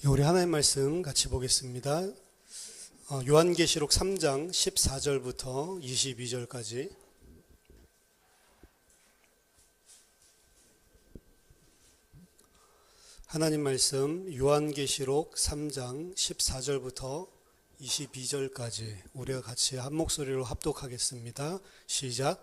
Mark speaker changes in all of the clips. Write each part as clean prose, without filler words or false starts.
Speaker 1: 우리 하나님 말씀 같이 보겠습니다. 요한계시록 3장 14절부터 22절까지. 하나님 말씀 요한계시록 3장 14절부터 22절까지 우리가 같이 한 목소리로 합독하겠습니다. 시작.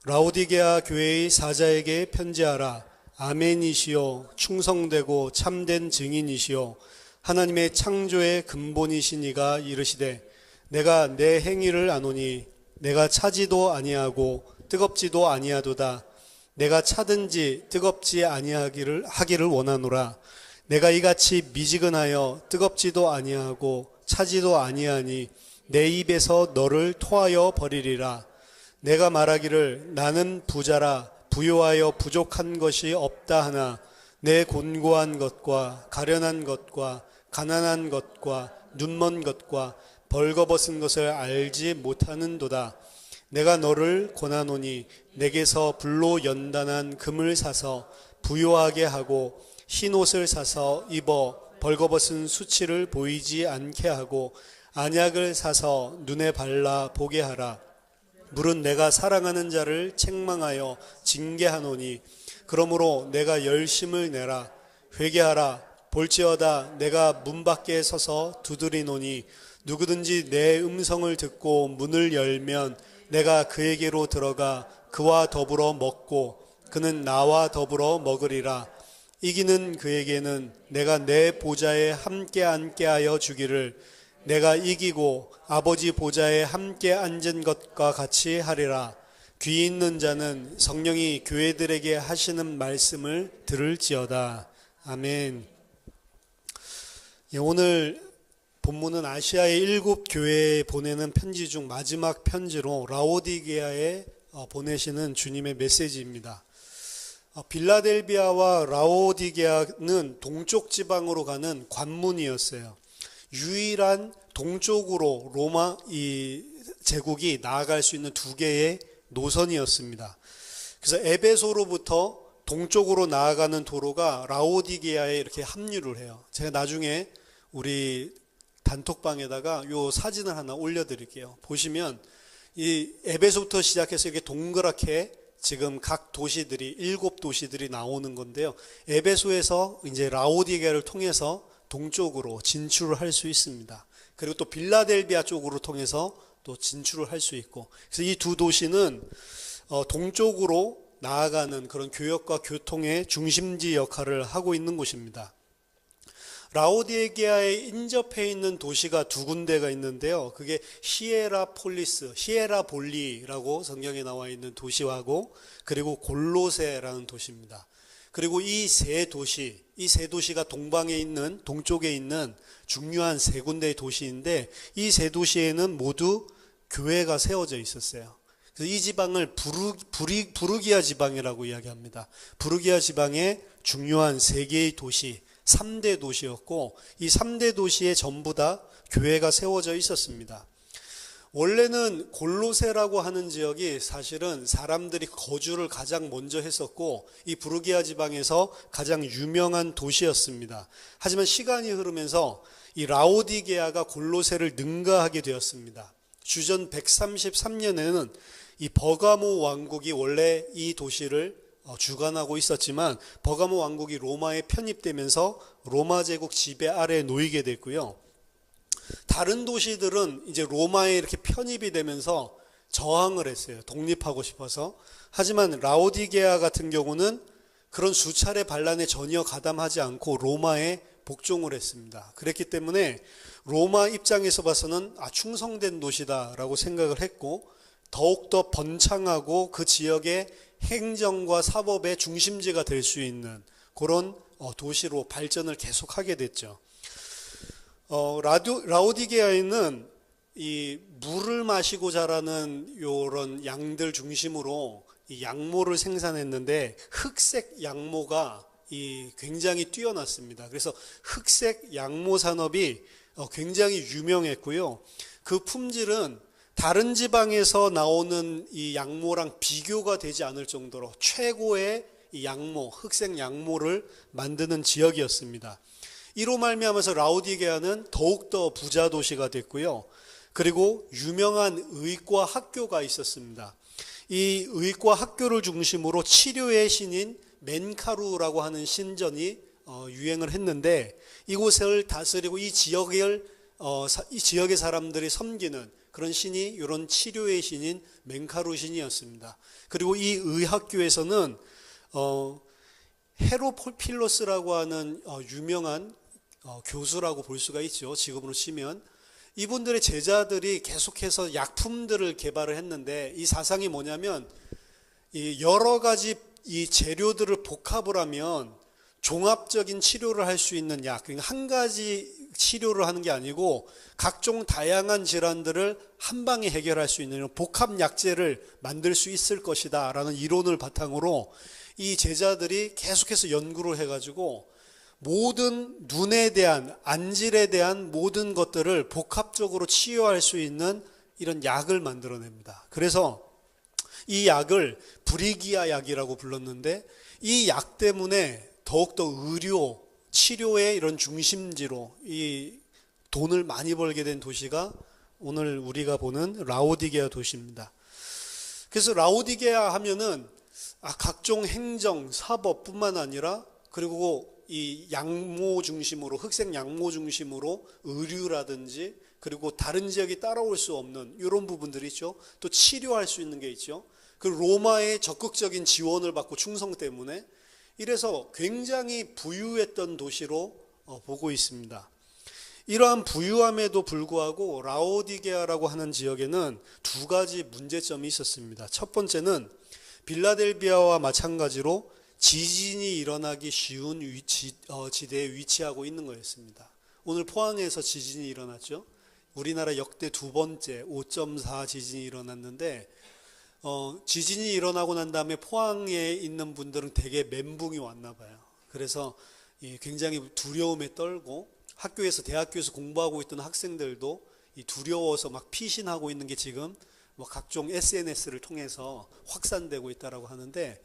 Speaker 1: 라오디게아 교회의 사자에게 편지하라. 아멘이시요 충성되고 참된 증인이시요 하나님의 창조의 근본이신 이가 이르시되 내가 내 행위를 아노니 내가 차지도 아니하고 뜨겁지도 아니하도다. 내가 차든지 뜨겁지 아니하기를 원하노라. 내가 이같이 미지근하여 뜨겁지도 아니하고 차지도 아니하니 내 입에서 너를 토하여 버리리라. 내가 말하기를 나는 부자라 부요하여 부족한 것이 없다 하나 내 곤고한 것과 가련한 것과 가난한 것과 눈먼 것과 벌거벗은 것을 알지 못하는도다. 내가 너를 권하노니 내게서 불로 연단한 금을 사서 부요하게 하고 흰 옷을 사서 입어 벌거벗은 수치를 보이지 않게 하고 안약을 사서 눈에 발라 보게 하라. 물은 내가 사랑하는 자를 책망하여 징계하노니 그러므로 내가 열심을 내라. 회개하라. 볼지어다 내가 문 밖에 서서 두드리노니 누구든지 내 음성을 듣고 문을 열면 내가 그에게로 들어가 그와 더불어 먹고 그는 나와 더불어 먹으리라. 이기는 그에게는 내가 내 보좌에 함께 앉게 하여 주기를 내가 이기고 아버지 보좌에 함께 앉은 것과 같이 하리라. 귀 있는 자는 성령이 교회들에게 하시는 말씀을 들을지어다. 아멘. 오늘 본문은 아시아의 7 교회에 보내는 편지 중 마지막 편지로 라오디게아에 보내시는 주님의 메시지입니다. 빌라델비아와 라오디게아는 동쪽 지방으로 가는 관문이었어요. 유일한 동쪽으로 로마 이 제국이 나아갈 수 있는 2개의 노선이었습니다. 그래서 에베소로부터 동쪽으로 나아가는 도로가 라오디게아에 이렇게 합류를 해요. 제가 나중에 우리 단톡방에다가 요 사진을 하나 올려드릴게요. 보시면 이 에베소부터 시작해서 이렇게 동그랗게 지금 각 도시들이 7 도시들이 나오는 건데요. 에베소에서 이제 라오디게아를 통해서 동쪽으로 진출을 할 수 있습니다. 그리고 또 빌라델비아 쪽으로 통해서 또 진출을 할 수 있고, 그래서 이 2 도시는 동쪽으로 나아가는 그런 교역과 교통의 중심지 역할을 하고 있는 곳입니다. 라오디게아에 인접해 있는 도시가 2 군데가 있는데요. 그게 히에라폴리스, 히에라볼리라고 성경에 나와 있는 도시하고 그리고 골로세라는 도시입니다. 그리고 이 세 도시가 동방에 있는, 동쪽에 있는 중요한 3 군데의 도시인데 이 3 도시에는 모두 교회가 세워져 있었어요. 그래서 이 지방을 부르기아 지방이라고 이야기합니다. 부르기아 지방의 중요한 3개의 도시, 3대 도시였고 이 3대 도시에 전부 다 교회가 세워져 있었습니다. 원래는 골로세라고 하는 지역이 사실은 사람들이 거주를 가장 먼저 했었고 이 부르기아 지방에서 가장 유명한 도시였습니다. 하지만 시간이 흐르면서 이 라오디게아가 골로세를 능가하게 되었습니다. 주전 133년에는 이 버가모 왕국이 원래 이 도시를 주관하고 있었지만 버가모 왕국이 로마에 편입되면서 로마 제국 지배 아래에 놓이게 됐고요. 다른 도시들은 이제 로마에 이렇게 편입이 되면서 저항을 했어요. 독립하고 싶어서. 하지만 라오디게아 같은 경우는 그런 수차례 반란에 전혀 가담하지 않고 로마에 복종을 했습니다. 그랬기 때문에 로마 입장에서 봐서는 충성된 도시다라고 생각을 했고 더욱더 번창하고 그 지역의 행정과 사법의 중심지가 될 수 있는 그런 도시로 발전을 계속하게 됐죠. 라오디게아에는 이 물을 마시고 자라는 요런 양들 중심으로 이 양모를 생산했는데 흑색 양모가 굉장히 뛰어났습니다. 그래서 흑색 양모 산업이 굉장히 유명했고요. 그 품질은 다른 지방에서 나오는 이 양모랑 비교가 되지 않을 정도로 최고의 이 양모, 흑색 양모를 만드는 지역이었습니다. 이로 말미암아서 라오디게아는 더욱더 부자 도시가 됐고요. 그리고 유명한 의과 학교가 있었습니다. 이 의과 학교를 중심으로 치료의 신인 멘카루라고 하는 신전이 유행을 했는데, 이곳을 다스리고 이 지역의 사람들이 섬기는 그런 신이 이런 치료의 신인 멘카루 신이었습니다. 그리고 이 의학교에서는 헤로필로스라고 하는 유명한 교수라고 볼 수가 있죠. 지금으로 치면 이분들의 제자들이 계속해서 약품들을 개발을 했는데, 이 사상이 뭐냐면 이 여러 가지 이 재료들을 복합을 하면 종합적인 치료를 할 수 있는 약, 그러니까 한 가지 치료를 하는 게 아니고 각종 다양한 질환들을 한 방에 해결할 수 있는 복합 약제를 만들 수 있을 것이다 라는 이론을 바탕으로 이 제자들이 계속해서 연구를 해가지고 모든 눈에 대한, 안질에 대한 모든 것들을 복합적으로 치유할 수 있는 이런 약을 만들어냅니다. 그래서 이 약을 브리기아 약이라고 불렀는데, 이 약 때문에 더욱더 의료, 치료의 이런 중심지로 이 돈을 많이 벌게 된 도시가 오늘 우리가 보는 라오디게아 도시입니다. 그래서 라오디게아 하면은 각종 행정, 사법뿐만 아니라 그리고 이 양모 중심으로, 흑색 양모 중심으로 의류라든지 그리고 다른 지역이 따라올 수 없는 이런 부분들이 있죠. 또 치료할 수 있는 게 있죠. 그 로마의 적극적인 지원을 받고 충성 때문에 이래서 굉장히 부유했던 도시로 보고 있습니다. 이러한 부유함에도 불구하고 라오디게아라고 하는 지역에는 두 가지 문제점이 있었습니다. 첫 번째는 빌라델비아와 마찬가지로 지진이 일어나기 쉬운 지대에 위치하고 있는 거였습니다. 오늘 포항에서 지진이 일어났죠. 우리나라 역대 두 번째 5.4 지진이 일어났는데, 지진이 일어나고 난 다음에 포항에 있는 분들은 되게 멘붕이 왔나 봐요. 그래서 굉장히 두려움에 떨고, 대학교에서 공부하고 있던 학생들도 두려워서 막 피신하고 있는 게 지금 뭐 각종 SNS를 통해서 확산되고 있다라고 하는데,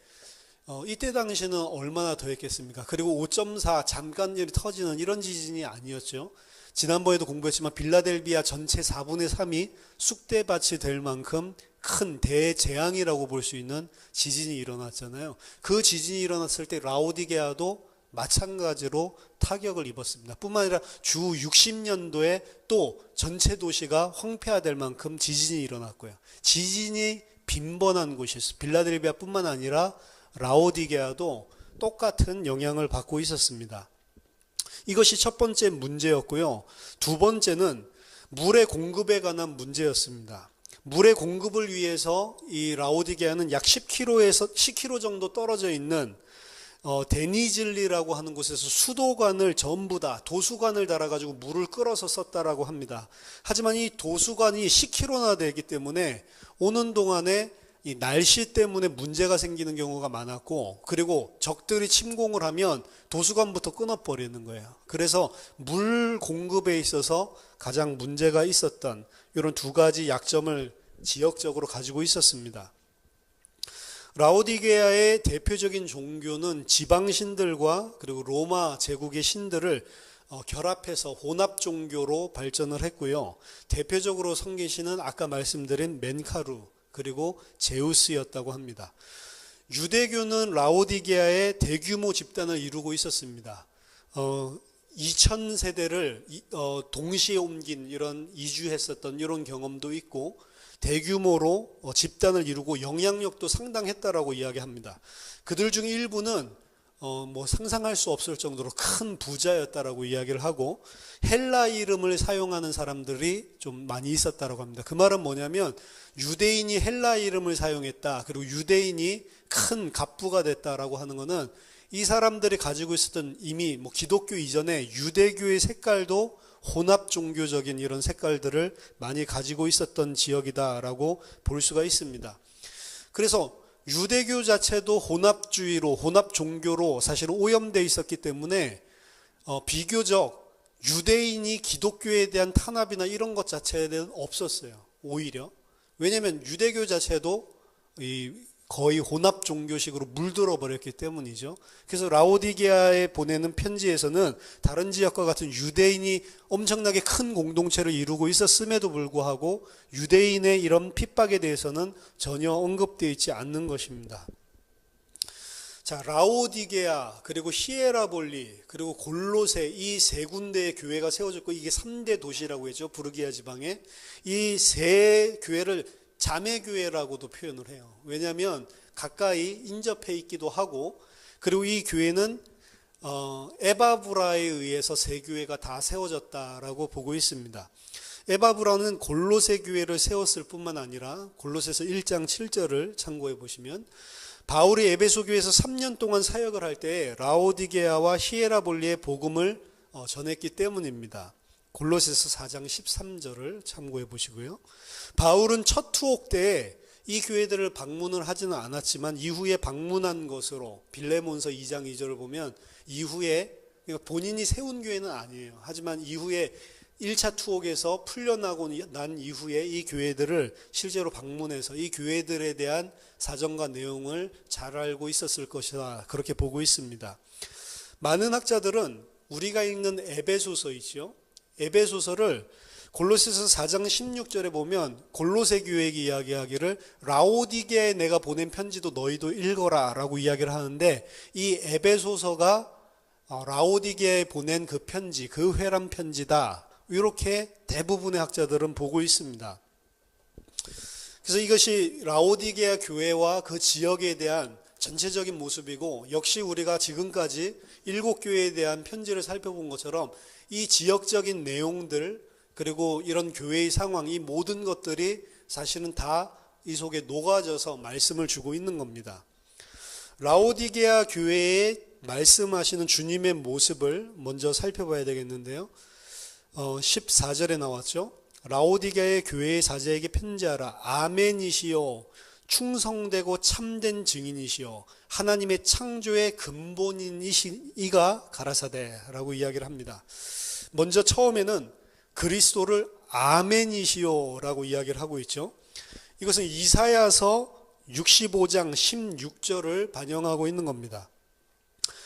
Speaker 1: 이때 당시는 얼마나 더 했겠습니까? 그리고 5.4 잠깐 터지는 이런 지진이 아니었죠. 지난번에도 공부했지만 빌라델비아 전체 4분의 3이 쑥대밭이 될 만큼 큰 대재앙이라고 볼 수 있는 지진이 일어났잖아요. 그 지진이 일어났을 때 라오디게아도 마찬가지로 타격을 입었습니다. 뿐만 아니라 주 60년도에 또 전체 도시가 황폐화될 만큼 지진이 일어났고요. 지진이 빈번한 곳이었어요. 빌라델비아뿐만 아니라 라오디게아도 똑같은 영향을 받고 있었습니다. 이것이 첫 번째 문제였고요. 두 번째는 물의 공급에 관한 문제였습니다. 물의 공급을 위해서 이 라오디게아는 약 10km 정도 떨어져 있는 데니즐리라고 하는 곳에서 수도관을 전부 다 도수관을 달아가지고 물을 끌어서 썼다라고 합니다. 하지만 이 도수관이 10km나 되기 때문에 오는 동안에 이 날씨 때문에 문제가 생기는 경우가 많았고, 그리고 적들이 침공을 하면 도수관부터 끊어버리는 거예요. 그래서 물 공급에 있어서 가장 문제가 있었던 이런 두 가지 약점을 지역적으로 가지고 있었습니다. 라오디게아의 대표적인 종교는 지방신들과 그리고 로마 제국의 신들을 결합해서 혼합 종교로 발전을 했고요. 대표적으로 섬기시는 아까 말씀드린 멘카루 그리고 제우스였다고 합니다. 유대교는 라오디게아에 대규모 집단을 이루고 있었습니다. 2000세대를 동시에 옮긴 이런 이주했었던 이런 경험도 있고, 대규모로 집단을 이루고 영향력도 상당했다라고 이야기합니다. 그들 중 일부는 뭐 상상할 수 없을 정도로 큰 부자였다라고 이야기를 하고, 헬라 이름을 사용하는 사람들이 좀 많이 있었다라고 합니다. 그 말은 뭐냐면 유대인이 헬라 이름을 사용했다, 그리고 유대인이 큰 갑부가 됐다라고 하는 것은 이 사람들이 가지고 있었던 이미 뭐 기독교 이전에 유대교의 색깔도 혼합 종교적인 이런 색깔들을 많이 가지고 있었던 지역이다라고 볼 수가 있습니다. 그래서 유대교 자체도 혼합주의로, 혼합 종교로 사실 오염되어 있었기 때문에 비교적 유대인이 기독교에 대한 탄압이나 이런 것 자체에 대한 없었어요. 오히려. 왜냐하면 유대교 자체도 이 거의 혼합 종교식으로 물들어 버렸기 때문이죠. 그래서 라오디게아에 보내는 편지에서는 다른 지역과 같은 유대인이 엄청나게 큰 공동체를 이루고 있었음에도 불구하고 유대인의 이런 핍박에 대해서는 전혀 언급되어 있지 않는 것입니다. 자, 라오디게아, 그리고 히에라볼리, 그리고 골로새, 이 세 군데의 교회가 세워졌고, 이게 3대 도시라고 했죠. 부르기아 지방에. 이 세 교회를 자매교회라고도 표현을 해요. 왜냐하면 가까이 인접해 있기도 하고, 그리고 이 교회는 에바브라에 의해서 세 교회가 다 세워졌다라고 보고 있습니다. 에바브라는 골로새 교회를 세웠을 뿐만 아니라 골로새서 1장 7절을 참고해 보시면, 바울이 에베소 교회에서 3년 동안 사역을 할 때 라오디게아와 히에라볼리의 복음을 전했기 때문입니다. 골로새서 4장 13절을 참고해 보시고요. 바울은 첫 투옥 때 이 교회들을 방문을 하지는 않았지만 이후에 방문한 것으로 빌레몬서 2장 2절을 보면 이후에 본인이 세운 교회는 아니에요. 하지만 이후에 1차 투옥에서 풀려나고 난 이후에 이 교회들을 실제로 방문해서 이 교회들에 대한 사정과 내용을 잘 알고 있었을 것이다. 그렇게 보고 있습니다. 많은 학자들은 우리가 읽는 에베소서 있죠. 에베소서를 골로새서 4장 16절에 보면 골로새 교회에게 이야기하기를 라오디게아에 내가 보낸 편지도 너희도 읽어라 라고 이야기를 하는데, 이 에베소서가 라오디게아에 보낸 그 편지, 그 회람 편지다. 이렇게 대부분의 학자들은 보고 있습니다. 그래서 이것이 라오디게아 교회와 그 지역에 대한 전체적인 모습이고, 역시 우리가 지금까지 7교회에 대한 편지를 살펴본 것처럼 이 지역적인 내용들, 그리고 이런 교회의 상황, 이 모든 것들이 사실은 다 이 속에 녹아져서 말씀을 주고 있는 겁니다. 라오디게아 교회에 말씀하시는 주님의 모습을 먼저 살펴봐야 되겠는데요. 14절에 나왔죠. 라오디게아의 교회의 사제에게 편지하라. 아멘이시요 충성되고 참된 증인이시요 하나님의 창조의 근본이가 가라사대라고 이야기를 합니다. 먼저 처음에는 그리스도를 아멘이시요라고 이야기를 하고 있죠. 이것은 이사야서 65장 16절을 반영하고 있는 겁니다.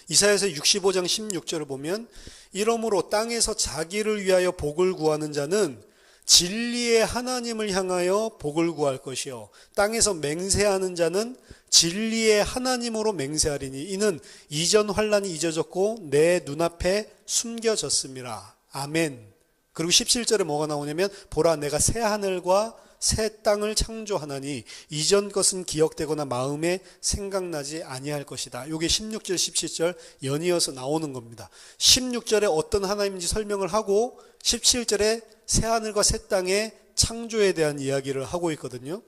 Speaker 1: 이사야서 65장 16절을 보면, 이러므로 땅에서 자기를 위하여 복을 구하는 자는 진리의 하나님을 향하여 복을 구할 것이요 땅에서 맹세하는 자는 진리의 하나님으로 맹세하리니 이는 이전 환난이 잊어졌고 내 눈앞에 숨겨졌음이라. 아멘. 그리고 17절에 뭐가 나오냐면, 보라 내가 새 하늘과 새 땅을 창조하나니 이전 것은 기억되거나 마음에 생각나지 아니할 것이다. 이게 16절 17절 연이어서 나오는 겁니다. 16절에 어떤 하나님인지 설명을 하고 17절에 새 하늘과 새 땅의 창조에 대한 이야기를 하고 있거든요.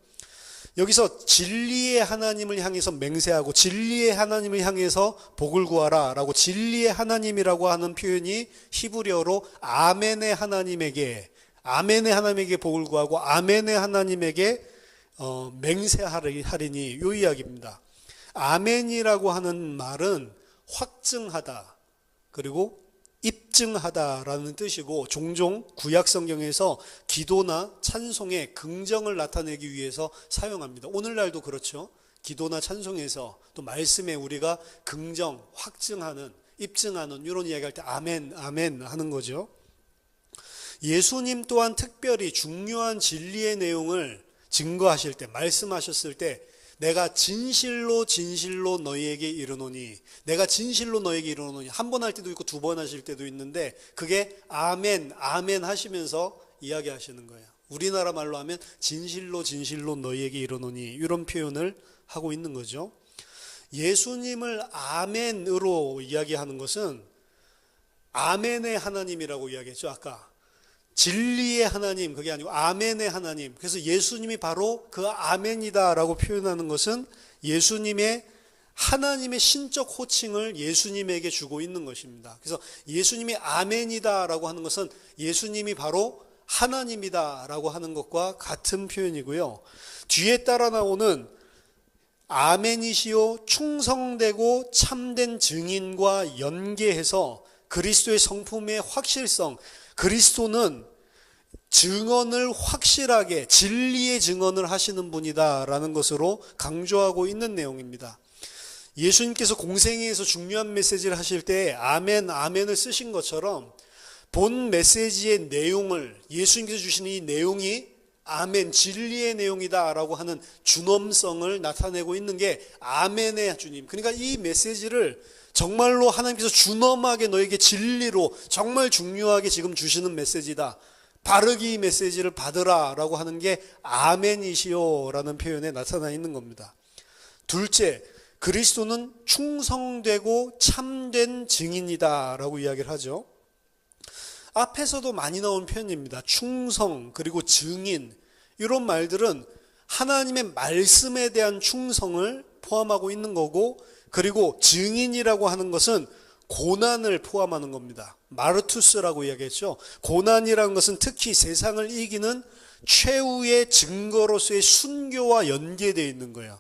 Speaker 1: 여기서 진리의 하나님을 향해서 맹세하고 진리의 하나님을 향해서 복을 구하라 라고, 진리의 하나님이라고 하는 표현이 히브리어로 아멘의 하나님에게 복을 구하고 아멘의 하나님에게 맹세하리니 이 이야기입니다. 아멘이라고 하는 말은 확증하다, 그리고 입증하다라는 뜻이고, 종종 구약 성경에서 기도나 찬송의 긍정을 나타내기 위해서 사용합니다. 오늘날도 그렇죠. 기도나 찬송에서 또 말씀에 우리가 긍정, 확증하는, 입증하는 이런 이야기할 때 아멘, 아멘 하는 거죠. 예수님 또한 특별히 중요한 진리의 내용을 증거하실 때, 말씀하셨을 때 내가 진실로 진실로 너희에게 이르노니, 내가 진실로 너희에게 이르노니, 한 번 할 때도 있고 두 번 하실 때도 있는데 그게 아멘, 아멘 하시면서 이야기하시는 거예요. 우리나라 말로 하면 진실로 진실로 너희에게 이르노니 이런 표현을 하고 있는 거죠. 예수님을 아멘으로 이야기하는 것은 아멘의 하나님이라고 이야기했죠. 아까 진리의 하나님, 그게 아니고 아멘의 하나님. 그래서 예수님이 바로 그 아멘이다라고 표현하는 것은 예수님의 하나님의 신적 호칭을 예수님에게 주고 있는 것입니다. 그래서 예수님이 아멘이다라고 하는 것은 예수님이 바로 하나님이다라고 하는 것과 같은 표현이고요. 뒤에 따라 나오는 아멘이시요 충성되고 참된 증인과 연계해서 그리스도의 성품의 확실성, 그리스도는 증언을 확실하게 진리의 증언을 하시는 분이다라는 것으로 강조하고 있는 내용입니다. 예수님께서 공생애에서 중요한 메시지를 하실 때 아멘, 아멘을 쓰신 것처럼 본 메시지의 내용을, 예수님께서 주시는 이 내용이 아멘, 진리의 내용이다라고 하는 준엄성을 나타내고 있는 게 아멘의 주님. 그러니까 이 메시지를 정말로 하나님께서 준엄하게 너에게 진리로 정말 중요하게 지금 주시는 메시지다. 바르게 이 메시지를 받으라 라고 하는 게 아멘이시오 라는 표현에 나타나 있는 겁니다. 둘째, 그리스도는 충성되고 참된 증인이다 라고 이야기를 하죠. 앞에서도 많이 나온 표현입니다. 충성 그리고 증인, 이런 말들은 하나님의 말씀에 대한 충성을 포함하고 있는 거고, 그리고 증인이라고 하는 것은 고난을 포함하는 겁니다. 마르투스라고 이야기했죠. 고난이라는 것은 특히 세상을 이기는 최후의 증거로서의 순교와 연계되어 있는 거예요.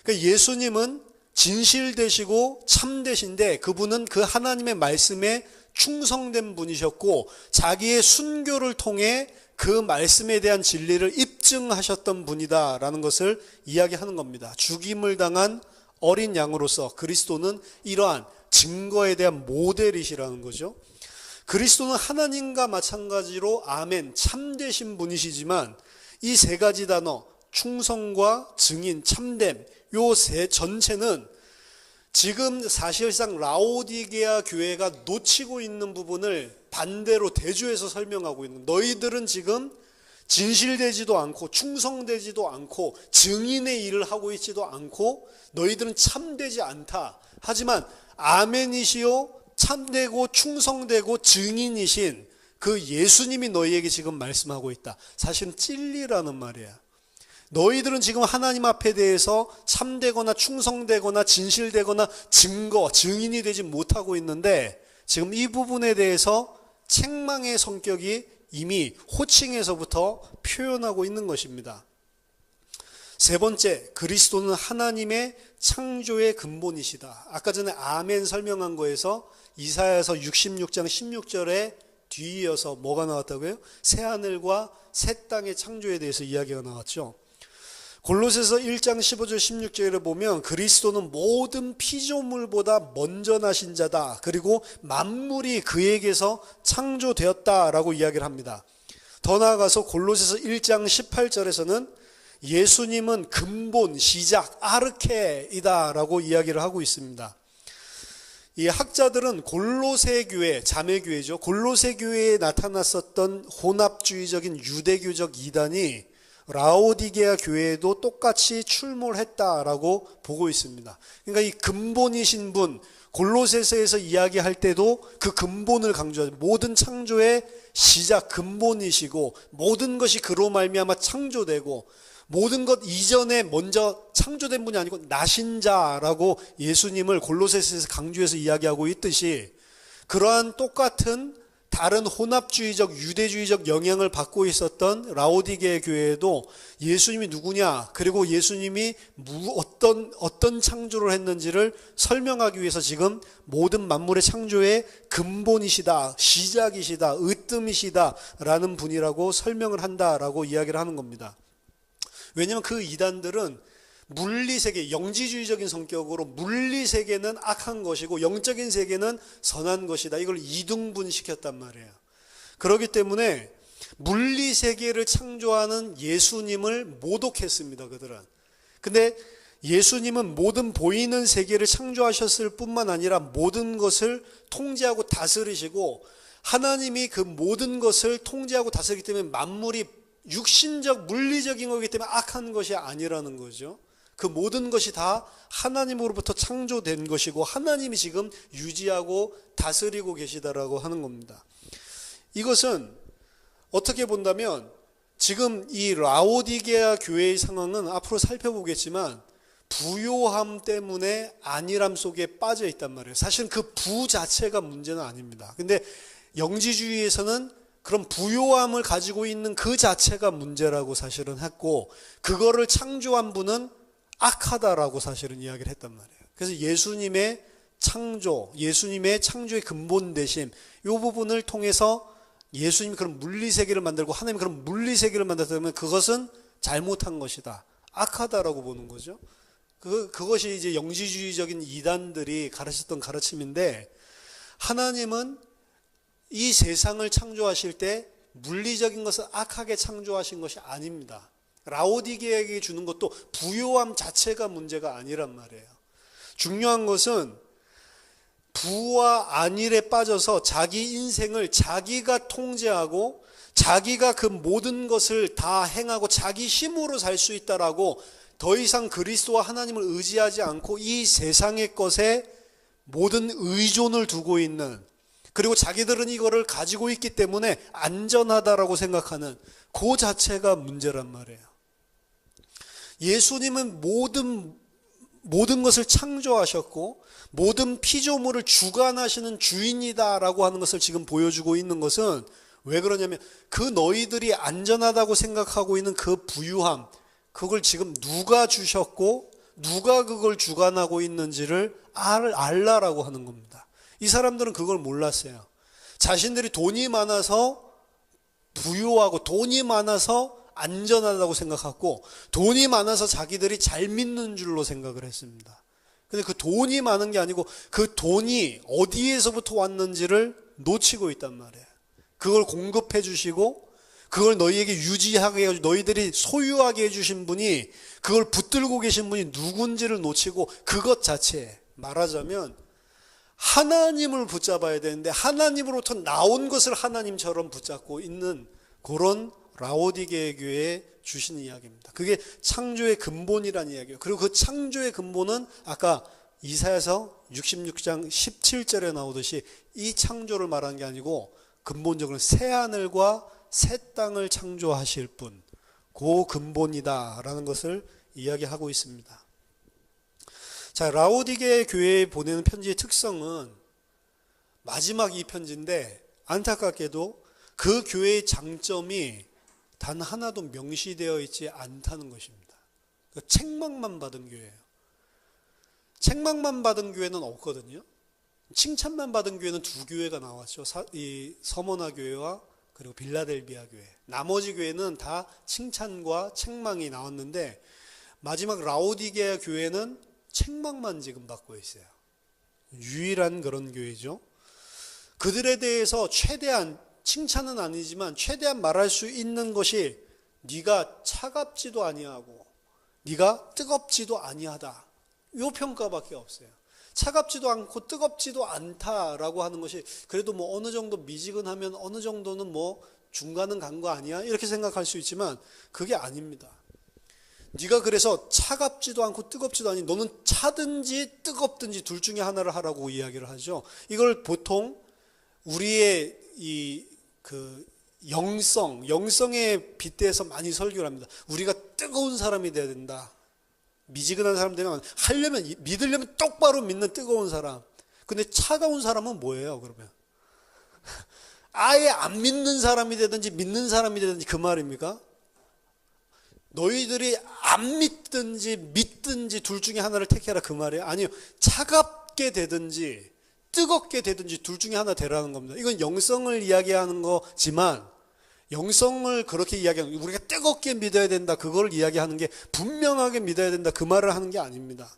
Speaker 1: 그러니까 예수님은 진실되시고 참되신데 그분은 그 하나님의 말씀에 충성된 분이셨고 자기의 순교를 통해 그 말씀에 대한 진리를 입증하셨던 분이다라는 것을 이야기하는 겁니다. 죽임을 당한 어린 양으로서 그리스도는 이러한 증거에 대한 모델이시라는 거죠. 그리스도는 하나님과 마찬가지로 아멘, 참되신 분이시지만 이 세 가지 단어, 충성과 증인, 참됨, 요 세 전체는 지금 사실상 라오디게아 교회가 놓치고 있는 부분을 반대로 대조해서 설명하고 있는, 너희들은 지금 진실되지도 않고 충성되지도 않고 증인의 일을 하고 있지도 않고 너희들은 참되지 않다. 하지만 아멘이시요 참되고 충성되고 증인이신 그 예수님이 너희에게 지금 말씀하고 있다. 사실은 진리라는 말이야. 너희들은 지금 하나님 앞에 대해서 참되거나 충성되거나 진실되거나 증인이 되지 못하고 있는데 지금 이 부분에 대해서 책망의 성격이 이미 호칭에서부터 표현하고 있는 것입니다. 세 번째, 그리스도는 하나님의 창조의 근본이시다. 아까 전에 아멘 설명한 거에서 이사야서 66장 16절에 뒤이어서 뭐가 나왔다고요? 새하늘과 새 땅의 창조에 대해서 이야기가 나왔죠. 골로새서 1장 15절 16절에 보면 그리스도는 모든 피조물보다 먼저 나신 자다. 그리고 만물이 그에게서 창조되었다라고 이야기를 합니다. 더 나아가서 골로새서 1장 18절에서는 예수님은 근본, 시작, 아르케이다라고 이야기를 하고 있습니다. 이 학자들은 골로새 교회, 자매교회죠. 골로새 교회에 나타났었던 혼합주의적인 유대교적 이단이 라오디게아 교회에도 똑같이 출몰했다라고 보고 있습니다. 그러니까 이 근본이신 분, 골로새서에서 이야기할 때도 그 근본을 강조하죠. 모든 창조의 시작, 근본이시고 모든 것이 그로 말미암아 창조되고 모든 것 이전에 먼저 창조된 분이 아니고 나신 자라고 예수님을 골로새서에서 강조해서 이야기하고 있듯이 그러한 똑같은 다른 혼합주의적 유대주의적 영향을 받고 있었던 라오디게아 교회에도 예수님이 누구냐, 그리고 예수님이 어떤 창조를 했는지를 설명하기 위해서 지금 모든 만물의 창조의 근본이시다, 시작이시다, 으뜸이시다 라는 분이라고 설명을 한다라고 이야기를 하는 겁니다. 왜냐하면 그 이단들은 물리세계, 영지주의적인 성격으로 물리세계는 악한 것이고 영적인 세계는 선한 것이다. 이걸 이등분시켰단 말이에요. 그렇기 때문에 물리세계를 창조하는 예수님을 모독했습니다. 그들은. 근데 예수님은 모든 보이는 세계를 창조하셨을 뿐만 아니라 모든 것을 통제하고 다스리시고 하나님이 그 모든 것을 통제하고 다스리기 때문에 만물이 육신적 물리적인 거기 때문에 악한 것이 아니라는 거죠. 그 모든 것이 다 하나님으로부터 창조된 것이고 하나님이 지금 유지하고 다스리고 계시다라고 하는 겁니다. 이것은 어떻게 본다면 지금 이 라오디게아 교회의 상황은 앞으로 살펴보겠지만 부요함 때문에 안일함 속에 빠져 있단 말이에요. 사실은 그 부 자체가 문제는 아닙니다. 근데 영지주의에서는 그런 부요함을 가지고 있는 그 자체가 문제라고 사실은 했고 그거를 창조한 분은 악하다라고 사실은 이야기를 했단 말이에요. 그래서 예수님의 창조, 예수님의 창조의 근본 되심 이 부분을 통해서 예수님이 그런 물리세계를 만들고 하나님이 그런 물리세계를 만들었다면 그것은 잘못한 것이다. 악하다라고 보는 거죠. 그것이 이제 영지주의적인 이단들이 가르쳤던 가르침인데, 하나님은 이 세상을 창조하실 때 물리적인 것을 악하게 창조하신 것이 아닙니다. 라오디게에게 주는 것도 부요함 자체가 문제가 아니란 말이에요. 중요한 것은 부와 안일에 빠져서 자기 인생을 자기가 통제하고 자기가 그 모든 것을 다 행하고 자기 힘으로 살 수 있다라고 더 이상 그리스도와 하나님을 의지하지 않고 이 세상의 것에 모든 의존을 두고 있는, 그리고 자기들은 이거를 가지고 있기 때문에 안전하다라고 생각하는 그 자체가 문제란 말이에요. 예수님은 모든 것을 창조하셨고 모든 피조물을 주관하시는 주인이다라고 하는 것을 지금 보여주고 있는 것은 왜 그러냐면, 그 너희들이 안전하다고 생각하고 있는 그 부유함, 그걸 지금 누가 주셨고 누가 그걸 주관하고 있는지를 알라라고 하는 겁니다. 이 사람들은 그걸 몰랐어요. 자신들이 돈이 많아서 부유하고 돈이 많아서 안전하다고 생각하고 돈이 많아서 자기들이 잘 믿는 줄로 생각을 했습니다. 근데 그 돈이 많은 게 아니고 그 돈이 어디에서부터 왔는지를 놓치고 있단 말이에요. 그걸 공급해 주시고 그걸 너희에게 유지하게 해가지고 너희들이 소유하게 해주신 분이, 그걸 붙들고 계신 분이 누군지를 놓치고 그것 자체에, 말하자면 하나님을 붙잡아야 되는데 하나님으로부터 나온 것을 하나님처럼 붙잡고 있는 그런 라오디게 교회에 주시는 이야기입니다. 그게 창조의 근본이라는 이야기예요. 그리고 그 창조의 근본은 아까 이사야서 66장 17절에 나오듯이 이 창조를 말하는 게 아니고 근본적으로 새하늘과 새 땅을 창조하실 분, 그 근본이다라는 것을 이야기하고 있습니다. 자, 라오디게 교회에 보내는 편지의 특성은 마지막 이 편지인데, 안타깝게도 그 교회의 장점이 단 하나도 명시되어 있지 않다는 것입니다. 책망만 받은 교회예요. 책망만 받은 교회는 없거든요. 칭찬만 받은 교회는 두 교회가 나왔죠. 이 서머나 교회와 그리고 빌라델비아 교회. 나머지 교회는 다 칭찬과 책망이 나왔는데, 마지막 라오디게아 교회는 책망만 지금 받고 있어요. 유일한 그런 교회죠. 그들에 대해서 최대한, 칭찬은 아니지만 최대한 말할 수 있는 것이 네가 차갑지도 아니하고 네가 뜨겁지도 아니하다, 이 평가밖에 없어요. 차갑지도 않고 뜨겁지도 않다라고 하는 것이 그래도 뭐 어느 정도 미지근하면 어느 정도는 뭐 중간은 간 거 아니야? 이렇게 생각할 수 있지만 그게 아닙니다. 네가 그래서 차갑지도 않고 뜨겁지도 않니, 너는 차든지 뜨겁든지 둘 중에 하나를 하라고 이야기를 하죠. 이걸 보통 우리의 영성에 빗대서 많이 설교를 합니다. 우리가 뜨거운 사람이 돼야 된다. 미지근한 사람 되면, 믿으려면 똑바로 믿는 뜨거운 사람. 근데 차가운 사람은 뭐예요, 그러면? 아예 안 믿는 사람이 되든지 믿는 사람이 되든지 그 말입니까? 너희들이 안 믿든지 믿든지 둘 중에 하나를 택해라, 그 말이에요? 아니요. 차갑게 되든지 뜨겁게 되든지 둘 중에 하나 되라는 겁니다. 이건 영성을 이야기하는 거지만, 영성을 그렇게 이야기하는, 우리가 뜨겁게 믿어야 된다, 그걸 이야기하는 게, 분명하게 믿어야 된다, 그 말을 하는 게 아닙니다.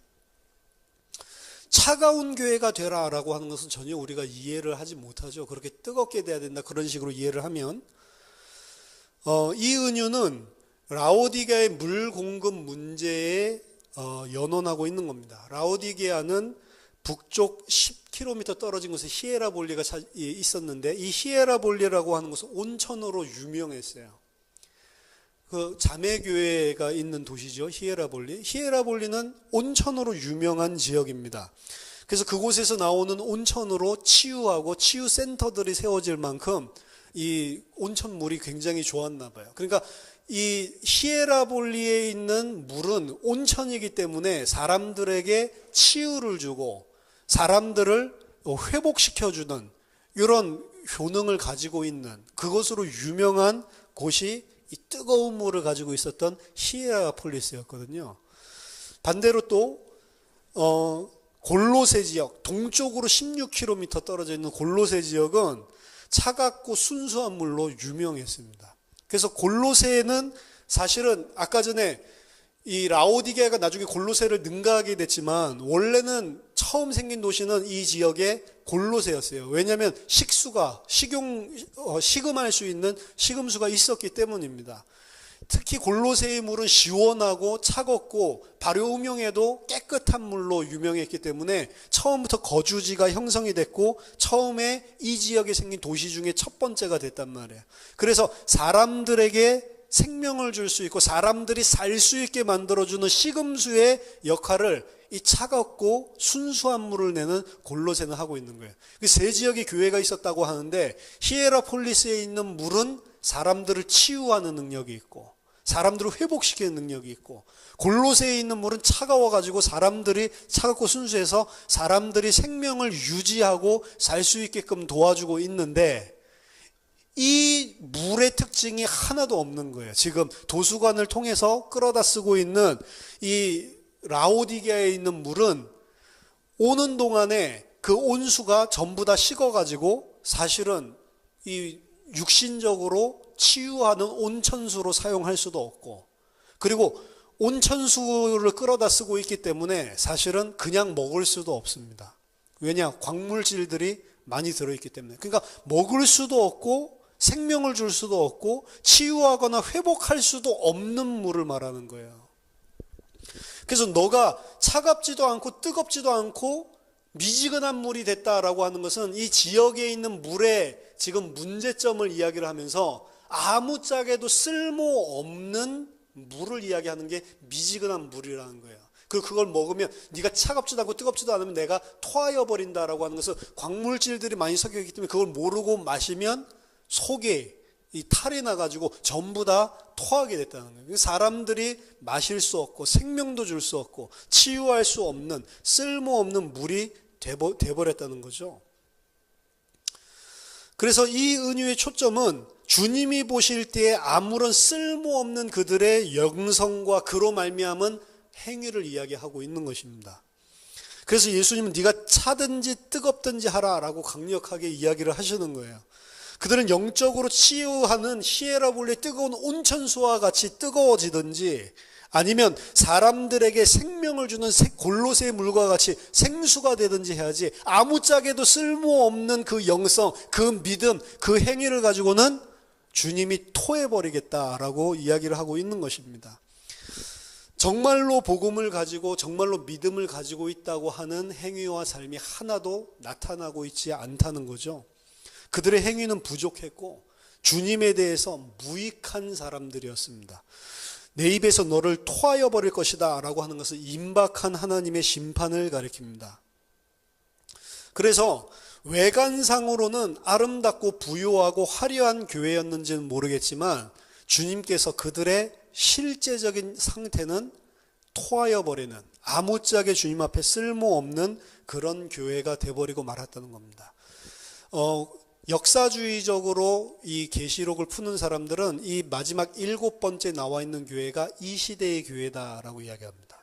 Speaker 1: 차가운 교회가 되라라고 하는 것은 전혀 우리가 이해를 하지 못하죠. 그렇게 뜨겁게 돼야 된다, 그런 식으로 이해를 하면. 이 은유는 라오디게아의 물 공급 문제에 연원하고 있는 겁니다. 라오디게아는 북쪽 10km 떨어진 곳에 히에라볼리가 있었는데, 이 히에라볼리라고 하는 곳은 온천으로 유명했어요. 그 자매교회가 있는 도시죠, 히에라볼리. 히에라볼리는 온천으로 유명한 지역입니다. 그래서 그곳에서 나오는 온천으로 치유하고 치유센터들이 세워질 만큼 이 온천물이 굉장히 좋았나 봐요. 그러니까 이 히에라볼리에 있는 물은 온천이기 때문에 사람들에게 치유를 주고 사람들을 회복시켜주는 이런 효능을 가지고 있는, 그것으로 유명한 곳이 이 뜨거운 물을 가지고 있었던 히에라폴리스였거든요. 반대로 또 골로새 지역, 동쪽으로 16km 떨어져 있는 골로새 지역은 차갑고 순수한 물로 유명했습니다. 그래서 골로새는 사실은 아까 전에 이 라오디게아가 나중에 골로새를 능가하게 됐지만 원래는 처음 생긴 도시는 이 지역의 골로새였어요. 왜냐하면 식음할 수 있는 식음수가 있었기 때문입니다. 특히 골로새의 물은 시원하고 차갑고 발효음용에도 깨끗한 물로 유명했기 때문에 처음부터 거주지가 형성이 됐고 처음에 이 지역에 생긴 도시 중에 첫 번째가 됐단 말이에요. 그래서 사람들에게 생명을 줄 수 있고 사람들이 살 수 있게 만들어주는 식음수의 역할을 이 차갑고 순수한 물을 내는 골로새는 하고 있는 거예요. 세 지역의 교회가 있었다고 하는데 히에라폴리스에 있는 물은 사람들을 치유하는 능력이 있고 사람들을 회복시키는 능력이 있고 골로새에 있는 물은 차가워가지고 사람들이 차갑고 순수해서 사람들이 생명을 유지하고 살 수 있게끔 도와주고 있는데 이 물의 특징이 하나도 없는 거예요. 지금 도수관을 통해서 끌어다 쓰고 있는 이 라오디게아에 있는 물은 오는 동안에 그 온수가 전부 다 식어가지고 사실은 이 육신적으로 치유하는 온천수로 사용할 수도 없고 그리고 온천수를 끌어다 쓰고 있기 때문에 사실은 그냥 먹을 수도 없습니다. 왜냐? 광물질들이 많이 들어있기 때문에. 그러니까 먹을 수도 없고 생명을 줄 수도 없고 치유하거나 회복할 수도 없는 물을 말하는 거예요. 그래서 너가 차갑지도 않고 뜨겁지도 않고 미지근한 물이 됐다라고 하는 것은 이 지역에 있는 물의 지금 문제점을 이야기를 하면서 아무짝에도 쓸모없는 물을 이야기하는 게 미지근한 물이라는 거예요. 그리고 그걸 먹으면 네가 차갑지도 않고 뜨겁지도 않으면 내가 토하여 버린다라고 하는 것은 광물질들이 많이 섞여 있기 때문에 그걸 모르고 마시면 속에 이 탈이 나가지고 전부 다 토하게 됐다는 거예요. 사람들이 마실 수 없고 생명도 줄 수 없고 치유할 수 없는 쓸모없는 물이 돼버렸다는 거죠. 그래서 이 은유의 초점은 주님이 보실 때에 아무런 쓸모없는 그들의 영성과 그로 말미암은 행위를 이야기하고 있는 것입니다. 그래서 예수님은 네가 차든지 뜨겁든지 하라라고 강력하게 이야기를 하시는 거예요. 그들은 영적으로 치유하는 히에라볼리의 뜨거운 온천수와 같이 뜨거워지든지 아니면 사람들에게 생명을 주는 골로새 물과 같이 생수가 되든지 해야지 아무짝에도 쓸모없는 그 영성, 그 믿음, 그 행위를 가지고는 주님이 토해버리겠다라고 이야기를 하고 있는 것입니다. 정말로 복음을 가지고 정말로 믿음을 가지고 있다고 하는 행위와 삶이 하나도 나타나고 있지 않다는 거죠. 그들의 행위는 부족했고 주님에 대해서 무익한 사람들이었습니다. 내 입에서 너를 토하여 버릴 것이다 라고 하는 것은 임박한 하나님의 심판을 가리킵니다. 그래서 외관상으로는 아름답고 부유하고 화려한 교회였는지는 모르겠지만 주님께서 그들의 실제적인 상태는 토하여 버리는 아무짝에 주님 앞에 쓸모없는 그런 교회가 돼버리고 말았다는 겁니다. 역사주의적으로 이 계시록을 푸는 사람들은 이 마지막 7번째 나와 있는 교회가 이 시대의 교회다라고 이야기합니다.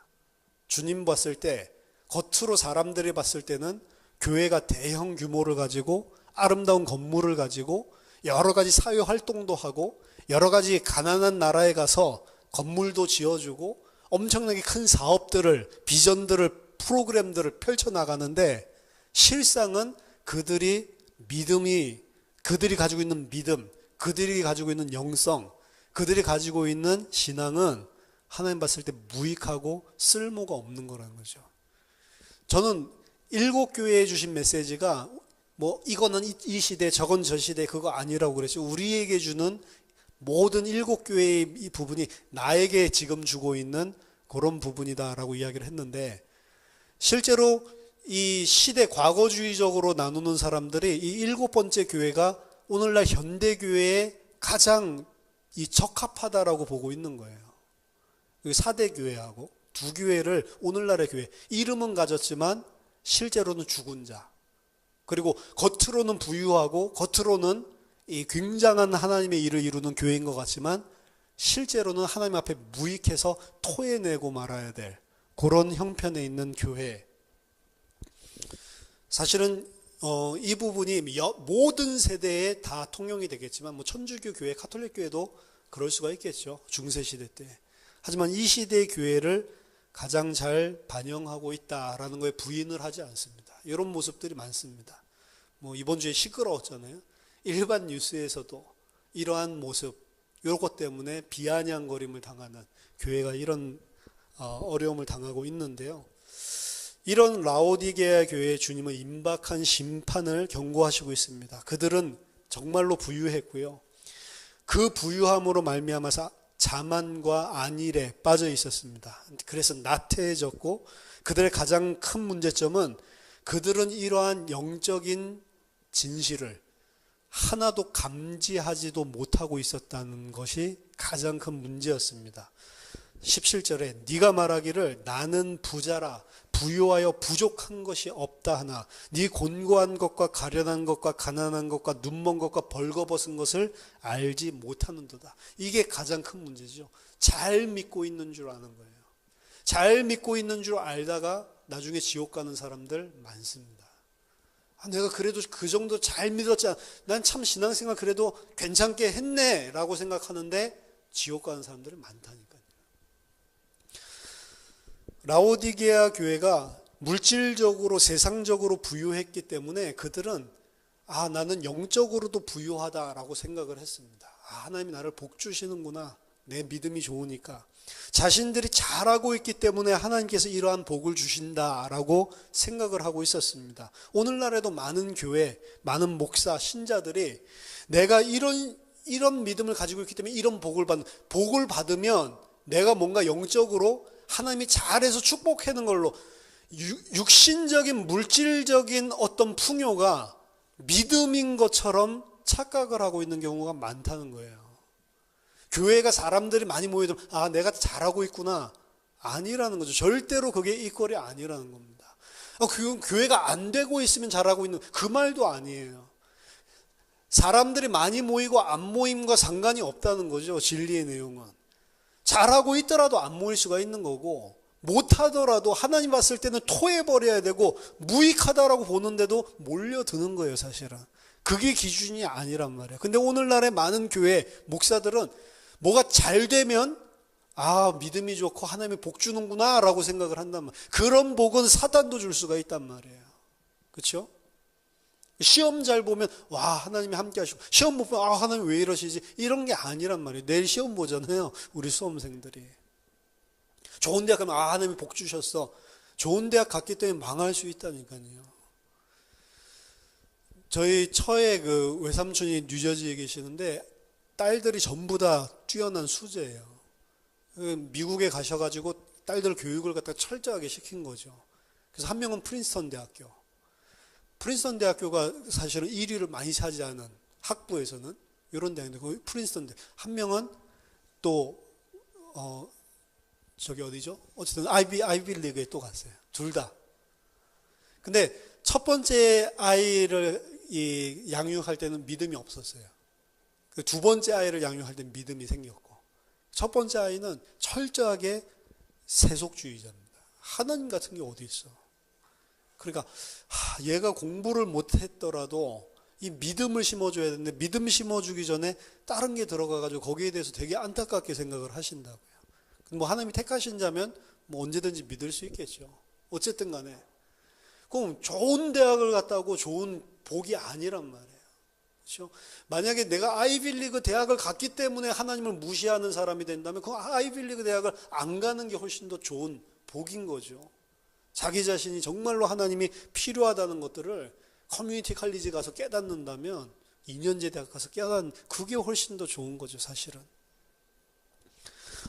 Speaker 1: 주님 봤을 때 겉으로 사람들이 봤을 때는 교회가 대형 규모를 가지고 아름다운 건물을 가지고 여러 가지 사회 활동도 하고 여러 가지 가난한 나라에 가서 건물도 지어주고 엄청나게 큰 사업들을 비전들을 프로그램들을 펼쳐나가는데 실상은 그들이 가지고 있는 믿음, 그들이 가지고 있는 영성, 그들이 가지고 있는 신앙은 하나님 봤을 때 무익하고 쓸모가 없는 거라는 거죠. 저는 7교회에 주신 메시지가 뭐 이거는 이 시대, 저건 저 시대 그거 아니라고 그랬죠. 우리에게 주는 모든 7교회의 이 부분이 나에게 지금 주고 있는 그런 부분이다라고 이야기를 했는데 실제로 이 시대 과거주의적으로 나누는 사람들이 이 7번째 교회가 오늘날 현대교회에 가장 이 적합하다라고 보고 있는 거예요. 4대 교회하고 두 교회를 오늘날의 교회, 이름은 가졌지만 실제로는 죽은 자, 그리고 겉으로는 부유하고 겉으로는 이 굉장한 하나님의 일을 이루는 교회인 것 같지만 실제로는 하나님 앞에 무익해서 토해내고 말아야 될 그런 형편에 있는 교회. 사실은 이 부분이 모든 세대에 다 통용이 되겠지만 뭐 천주교 교회, 가톨릭 교회도 그럴 수가 있겠죠. 중세 시대 때. 하지만 이 시대의 교회를 가장 잘 반영하고 있다라는 거에 부인을 하지 않습니다. 이런 모습들이 많습니다. 뭐 이번 주에 시끄러웠잖아요. 일반 뉴스에서도 이러한 모습, 이런 것 때문에 비아냥거림을 당하는 교회가 이런 어려움을 당하고 있는데요. 이런 라오디게아 교회의 주님은 임박한 심판을 경고하시고 있습니다. 그들은 정말로 부유했고요. 그 부유함으로 말미암아서 자만과 안일에 빠져 있었습니다. 그래서 나태해졌고 그들의 가장 큰 문제점은 그들은 이러한 영적인 진실을 하나도 감지하지도 못하고 있었다는 것이 가장 큰 문제였습니다. 17절에 네가 말하기를 나는 부자라 부유하여 부족한 것이 없다 하나 네 곤고한 것과 가련한 것과 가난한 것과 눈먼 것과 벌거벗은 것을 알지 못하는도다. 이게 가장 큰 문제죠. 잘 믿고 있는 줄 아는 거예요. 잘 믿고 있는 줄 알다가 나중에 지옥 가는 사람들 많습니다. 내가 그래도 그 정도 잘 믿었지 난 참 신앙생활 그래도 괜찮게 했네 라고 생각하는데 지옥 가는 사람들이 많다니까요. 라오디게아 교회가 물질적으로 세상적으로 부유했기 때문에 그들은 나는 영적으로도 부유하다라고 생각을 했습니다. 하나님이 나를 복 주시는구나. 내 믿음이 좋으니까. 자신들이 잘하고 있기 때문에 하나님께서 이러한 복을 주신다라고 생각을 하고 있었습니다. 오늘날에도 많은 교회, 많은 목사, 신자들이 내가 이런 믿음을 가지고 있기 때문에 이런 복을 받으면 내가 뭔가 영적으로 하나님이 잘해서 축복하는 걸로 육신적인 물질적인 어떤 풍요가 믿음인 것처럼 착각을 하고 있는 경우가 많다는 거예요. 교회가 사람들이 많이 모이면 내가 잘하고 있구나. 아니라는 거죠. 절대로 그게 이 꼴이 아니라는 겁니다. 교회가 안 되고 있으면 잘하고 있는 그 말도 아니에요. 사람들이 많이 모이고 안 모임과 상관이 없다는 거죠. 진리의 내용은. 잘하고 있더라도 안 모일 수가 있는 거고 못하더라도 하나님 봤을 때는 토해버려야 되고 무익하다라고 보는데도 몰려드는 거예요. 사실은. 그게 기준이 아니란 말이에요. 근데 오늘날의 많은 교회 목사들은 뭐가 잘 되면 믿음이 좋고 하나님이 복 주는구나 라고 생각을 한단 말이에요. 그런 복은 사단도 줄 수가 있단 말이에요. 그렇죠? 시험 잘 보면 하나님이 함께 하시고 시험 못 보면 하나님 왜 이러시지? 이런 게 아니란 말이에요. 내일 시험 보잖아요. 우리 수험생들이. 좋은 대학 가면 하나님이 복 주셨어. 좋은 대학 갔기 때문에 망할 수 있다니까요. 저희 처의 그 외삼촌이 뉴저지에 계시는데 딸들이 전부 다 뛰어난 수재예요. 미국에 가셔가지고 딸들 교육을 갖다 철저하게 시킨 거죠. 그래서 한 명은 프린스턴 대학교. 프린스턴 대학교가 사실은 1위를 많이 차지하는 학부에서는 이런 대학인데 프린스턴 대. 한 명은 또 저기 어디죠? 어쨌든 아이비 리그에 또 갔어요. 둘 다. 근데 첫 번째 아이를 양육할 때는 믿음이 없었어요. 두 번째 아이를 양육할 때는 믿음이 생겼고 첫 번째 아이는 철저하게 세속주의자입니다. 하나님 같은 게 어디 있어? 그러니까 얘가 공부를 못했더라도 이 믿음을 심어줘야 되는데 믿음 심어주기 전에 다른 게 들어가가지고 거기에 대해서 되게 안타깝게 생각을 하신다고요. 뭐 하나님이 택하신 자면 뭐 언제든지 믿을 수 있겠죠. 어쨌든 간에 그럼 좋은 대학을 갔다 오고 좋은 복이 아니란 말이에요. 그렇죠? 만약에 내가 아이빌리그 대학을 갔기 때문에 하나님을 무시하는 사람이 된다면 그 아이빌리그 대학을 안 가는 게 훨씬 더 좋은 복인 거죠. 자기 자신이 정말로 하나님이 필요하다는 것들을 커뮤니티 칼리지 가서 깨닫는다면 2년제 대학 가서 깨닫는 그게 훨씬 더 좋은 거죠. 사실은.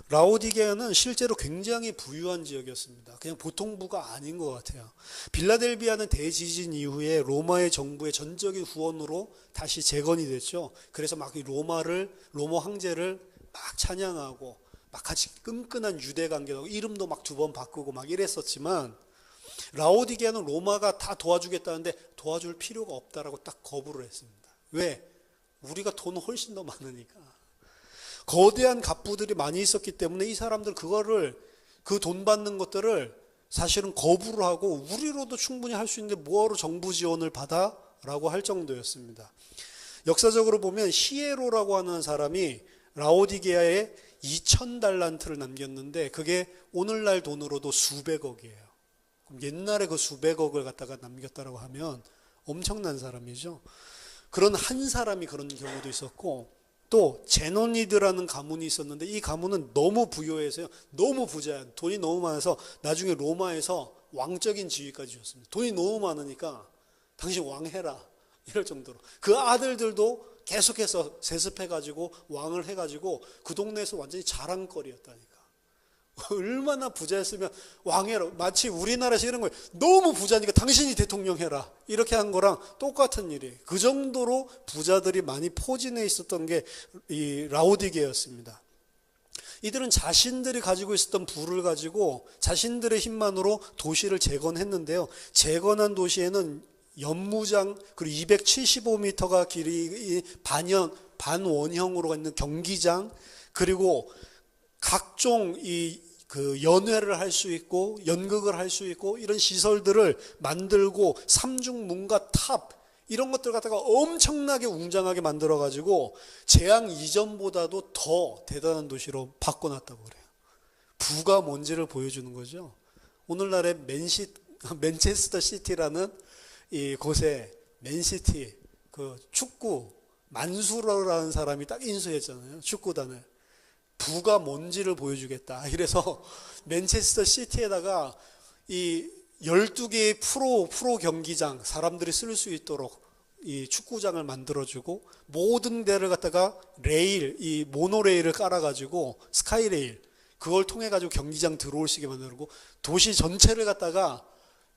Speaker 1: 라오디게아는 실제로 굉장히 부유한 지역이었습니다. 그냥 보통 부가 아닌 것 같아요. 빌라델비아는 대지진 이후에 로마의 정부의 전적인 후원으로 다시 재건이 됐죠. 그래서 막 로마 황제를 막 찬양하고 막 같이 끈끈한 유대 관계도 이름도 막 2번 바꾸고 막 이랬었지만 라오디게아는 로마가 다 도와주겠다는데 도와줄 필요가 없다라고 딱 거부를 했습니다. 왜? 우리가 돈 훨씬 더 많으니까. 거대한 갑부들이 많이 있었기 때문에 이 사람들 그 돈 받는 것들을 사실은 거부를 하고 우리로도 충분히 할 수 있는데 뭐하러 정부 지원을 받아 라고 할 정도였습니다. 역사적으로 보면 히에로라고 하는 사람이 라오디게아에 2,000달란트를 남겼는데 그게 오늘날 돈으로도 수백억이에요. 그럼 옛날에 그 수백억을 갖다가 남겼다고 하면 엄청난 사람이죠. 그런 한 사람이 그런 경우도 있었고, 또 제논이드라는 가문이 있었는데 이 가문은 너무 부유해서요, 너무 부자야, 돈이 너무 많아서 나중에 로마에서 왕적인 지위까지 줬습니다. 돈이 너무 많으니까 당신 왕해라 이럴 정도로. 그 아들들도 계속해서 세습해가지고 왕을 해가지고 그 동네에서 완전히 자랑거리였다니까. 얼마나 부자였으면 왕해라. 마치 우리나라에서 이런 거예요. 너무 부자니까 당신이 대통령 해라. 이렇게 한 거랑 똑같은 일이에요. 그 정도로 부자들이 많이 포진해 있었던 게 이 라오디게였습니다. 이들은 자신들이 가지고 있었던 부를 가지고 자신들의 힘만으로 도시를 재건했는데요. 재건한 도시에는 연무장, 그리고 275m가 길이 반원형으로 있는 경기장, 그리고 각종 그 연회를 할 수 있고 연극을 할 수 있고 이런 시설들을 만들고 삼중문과 탑 이런 것들 갖다가 엄청나게 웅장하게 만들어 가지고 재앙 이전보다도 더 대단한 도시로 바꿔놨다고 그래요. 부가 뭔지를 보여주는 거죠. 오늘날의 맨체스터 시티라는 이 곳에 맨시티 그 축구 만수르라는 사람이 딱 인수했잖아요. 축구단을. 부가 뭔지를 보여주겠다. 이래서 맨체스터 시티에다가 이 12개의 프로 경기장, 사람들이 쓸 수 있도록 이 축구장을 만들어주고 모든 데를 갖다가 이 모노레일을 깔아가지고 스카이레일, 그걸 통해가지고 경기장 들어올 수 있게 만들고 도시 전체를 갖다가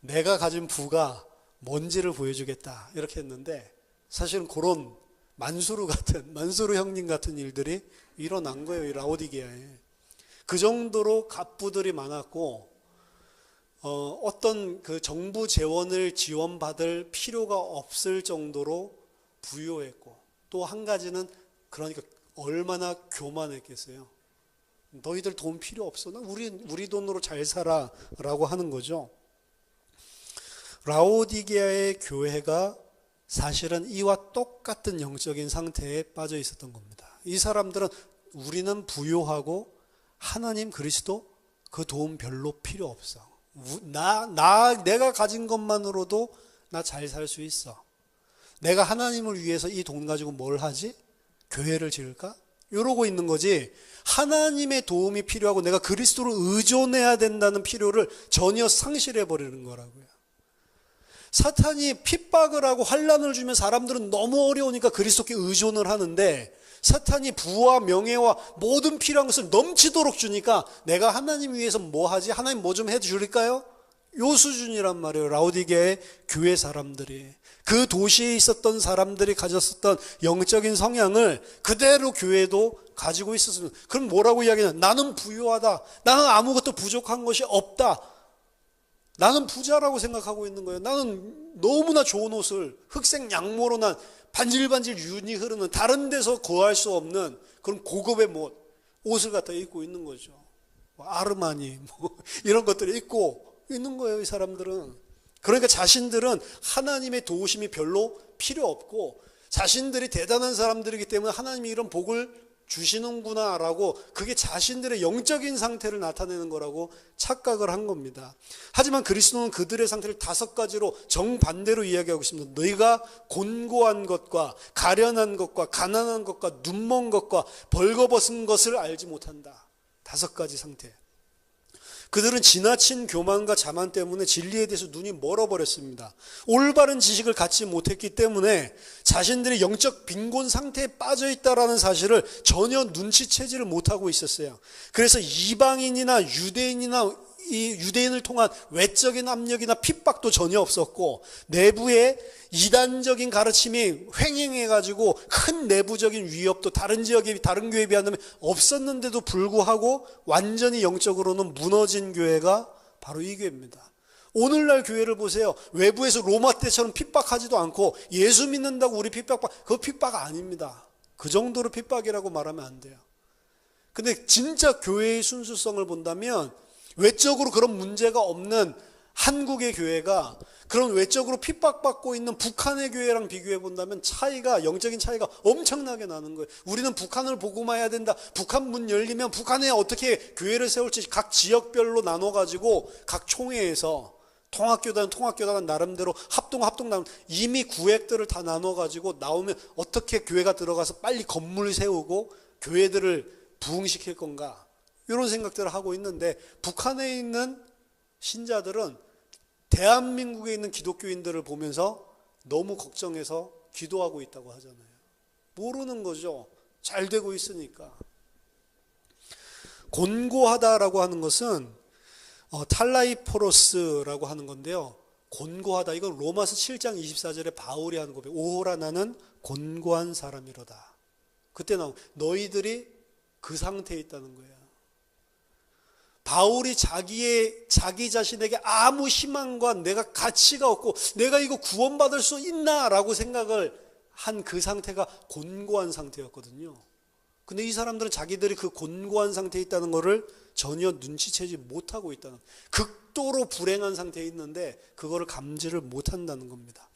Speaker 1: 내가 가진 부가 뭔지를 보여주겠다. 이렇게 했는데 사실은 그런 만수르 형님 같은 일들이 일어난 거예요. 이 라오디게아에. 그 정도로 갑부들이 많았고, 어떤 그 정부 재원을 지원받을 필요가 없을 정도로 부유했고, 또 한 가지는 그러니까 얼마나 교만했겠어요. 너희들 돈 필요 없어. 나 우리 돈으로 잘 살아. 라고 하는 거죠. 라오디게아의 교회가 사실은 이와 똑같은 영적인 상태에 빠져 있었던 겁니다. 이 사람들은 우리는 부유하고 하나님 그리스도 그 도움 별로 필요 없어. 내가 가진 것만으로도 나 잘 살 수 있어. 내가 하나님을 위해서 이 돈 가지고 뭘 하지? 교회를 지을까? 이러고 있는 거지. 하나님의 도움이 필요하고 내가 그리스도를 의존해야 된다는 필요를 전혀 상실해 버리는 거라고요. 사탄이 핍박을 하고 환난을 주면 사람들은 너무 어려우니까 그리스도께 의존을 하는데, 사탄이 부와 명예와 모든 필요한 것을 넘치도록 주니까 내가 하나님 위해서 뭐 하지? 하나님 뭐 좀 해줄까요? 요 수준이란 말이에요. 라오디게아의 교회 사람들이. 그 도시에 있었던 사람들이 가졌었던 영적인 성향을 그대로 교회도 가지고 있었습니다. 그럼 뭐라고 이야기하냐? 나는 부유하다. 나는 아무것도 부족한 것이 없다. 나는 부자라고 생각하고 있는 거예요. 나는 너무나 좋은 옷을 흑색 양모로 난 반질반질 윤이 흐르는 다른 데서 구할 수 없는 그런 고급의 옷을 갖다 입고 있는 거죠. 아르마니 이런 것들을 입고 있는 거예요. 이 사람들은. 그러니까 자신들은 하나님의 도우심이 별로 필요 없고 자신들이 대단한 사람들이기 때문에 하나님이 이런 복을 주시는구나라고, 그게 자신들의 영적인 상태를 나타내는 거라고 착각을 한 겁니다. 하지만 그리스도는 그들의 상태를 5가지로 정반대로 이야기하고 있습니다. 너희가 곤고한 것과 가련한 것과 가난한 것과 눈먼 것과 벌거벗은 것을 알지 못한다. 5가지 상태. 그들은 지나친 교만과 자만 때문에 진리에 대해서 눈이 멀어버렸습니다. 올바른 지식을 갖지 못했기 때문에 자신들이 영적 빈곤 상태에 빠져 있다는 사실을 전혀 눈치채지를 못하고 있었어요. 그래서 이방인이나 유대인을 통한 외적인 압력이나 핍박도 전혀 없었고, 내부에 이단적인 가르침이 횡행해가지고 큰 내부적인 위협도 다른 지역에, 다른 교회에 비하면 없었는데도 불구하고 완전히 영적으로는 무너진 교회가 바로 이 교회입니다. 오늘날 교회를 보세요. 외부에서 로마 때처럼 핍박하지도 않고 예수 믿는다고 우리 그거 핍박 아닙니다. 그 정도로 핍박이라고 말하면 안 돼요. 근데 진짜 교회의 순수성을 본다면 외적으로 그런 문제가 없는 한국의 교회가 그런 외적으로 핍박받고 있는 북한의 교회랑 비교해 본다면 영적인 차이가 엄청나게 나는 거예요. 우리는 북한을 보고만 해야 된다. 북한 문 열리면 북한에 어떻게 교회를 세울지 각 지역별로 나눠가지고 각 총회에서 통합교단 나름대로 합동 이미 구획들을 다 나눠가지고 나오면 어떻게 교회가 들어가서 빨리 건물 세우고 교회들을 부흥시킬 건가, 이런 생각들을 하고 있는데, 북한에 있는 신자들은 대한민국에 있는 기독교인들을 보면서 너무 걱정해서 기도하고 있다고 하잖아요. 모르는 거죠. 잘 되고 있으니까. 곤고하다라고 하는 것은 탈라이포로스라고 하는 건데요. 곤고하다, 이건 로마서 7장 24절에 바울이 하는 고백. 오호라 나는 곤고한 사람이로다. 그때 나온 너희들이 그 상태에 있다는 거예요. 바울이 자기 자신에게 아무 희망과 내가 가치가 없고 내가 이거 구원받을 수 있나라고 생각을 한 그 상태가 곤고한 상태였거든요. 근데 이 사람들은 자기들이 그 곤고한 상태에 있다는 것을 전혀 눈치채지 못하고 있다는, 극도로 불행한 상태에 있는데 그거를 감지를 못한다는 겁니다.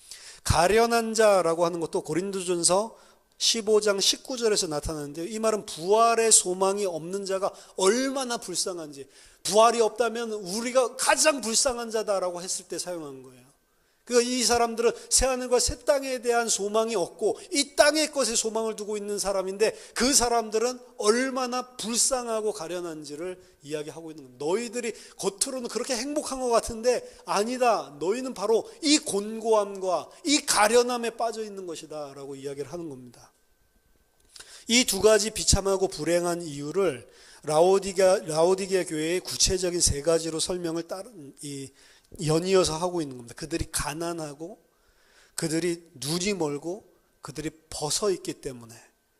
Speaker 1: 가련한 자라고 하는 것도 고린도전서 15장 19절에서 나타나는데요. 이 말은 부활의 소망이 없는 자가 얼마나 불쌍한지, 부활이 없다면 우리가 가장 불쌍한 자다라고 했을 때 사용한 거예요. 그러니까 이 사람들은 새하늘과 새 땅에 대한 소망이 없고 이 땅의 것에 소망을 두고 있는 사람인데, 그 사람들은 얼마나 불쌍하고 가련한지를 이야기하고 있는 겁니다. 너희들이 겉으로는 그렇게 행복한 것 같은데 아니다, 너희는 바로 이 곤고함과 이 가련함에 빠져 있는 것이다 라고 이야기를 하는 겁니다. 이 두 가지 비참하고 불행한 이유를 라오디게아 교회의 구체적인 세 가지로 설명을 연이어서 하고 있는 겁니다. 그들이 가난하고, 그들이 눈이 멀고, 그들이 벗어 있기 때문에,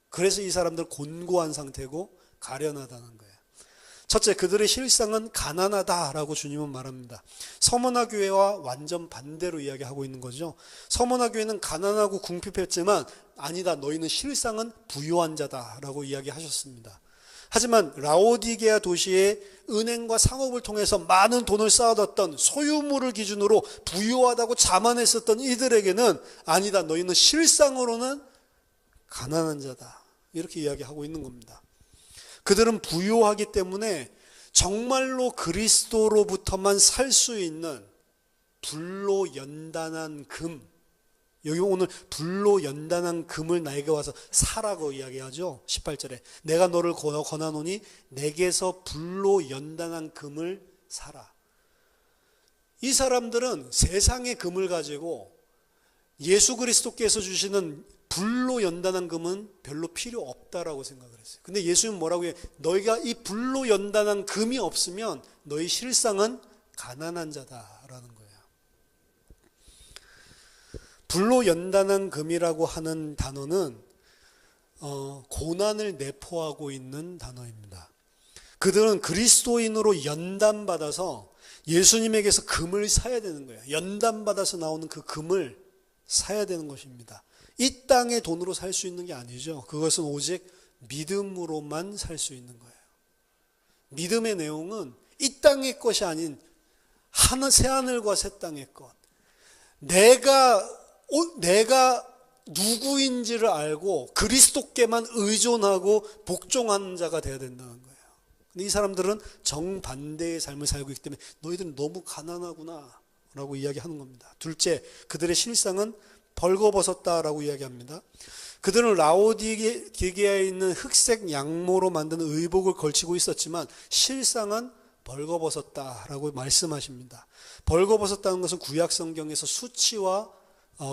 Speaker 1: 그래서 이 사람들은 곤고한 상태고 가련하다는 거예요. 첫째, 그들의 실상은 가난하다라고 주님은 말합니다. 서머나 교회와 완전 반대로 이야기하고 있는 거죠. 서머나 교회는 가난하고 궁핍했지만 아니다, 너희는 실상은 부유한 자다라고 이야기하셨습니다. 하지만 라오디게아 도시의 은행과 상업을 통해서 많은 돈을 쌓아뒀던 소유물을 기준으로 부유하다고 자만했었던 이들에게는 아니다, 너희는 실상으로는 가난한 자다, 이렇게 이야기하고 있는 겁니다. 그들은 부유하기 때문에 정말로 그리스도로부터만 살 수 있는 불로 연단한 금, 여기 오늘 불로 연단한 금을 나에게 와서 사라고 이야기하죠. 18절에 내가 너를 권하노니 내게서 불로 연단한 금을 사라. 이 사람들은 세상의 금을 가지고 예수 그리스도께서 주시는 불로 연단한 금은 별로 필요 없다라고 생각을 했어요. 근데 예수님은 뭐라고 해요? 너희가 이 불로 연단한 금이 없으면 너희 실상은 가난한 자다라는 거예요. 불로 연단한 금이라고 하는 단어는 고난을 내포하고 있는 단어입니다. 그들은 그리스도인으로 연단받아서 예수님에게서 금을 사야 되는 거예요. 연단받아서 나오는 그 금을 사야 되는 것입니다. 이 땅의 돈으로 살 수 있는 게 아니죠. 그것은 오직 믿음으로만 살 수 있는 거예요. 믿음의 내용은 이 땅의 것이 아닌 새하늘과 새 땅의 것, 내가 누구인지를 알고 그리스도께만 의존하고 복종하는 자가 되어야 된다는 거예요. 근데 이 사람들은 정반대의 삶을 살고 있기 때문에 너희들은 너무 가난하구나 라고 이야기하는 겁니다. 둘째, 그들의 실상은 벌거벗었다라고 이야기합니다. 그들은 라오디게아에 있는 흑색 양모로 만든 의복을 걸치고 있었지만 실상은 벌거벗었다라고 말씀하십니다. 벌거벗었다는 것은 구약 성경에서 수치와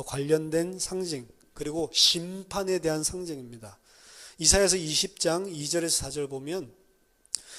Speaker 1: 관련된 상징, 그리고 심판에 대한 상징입니다. 이사야서 20장 2절에서 4절 보면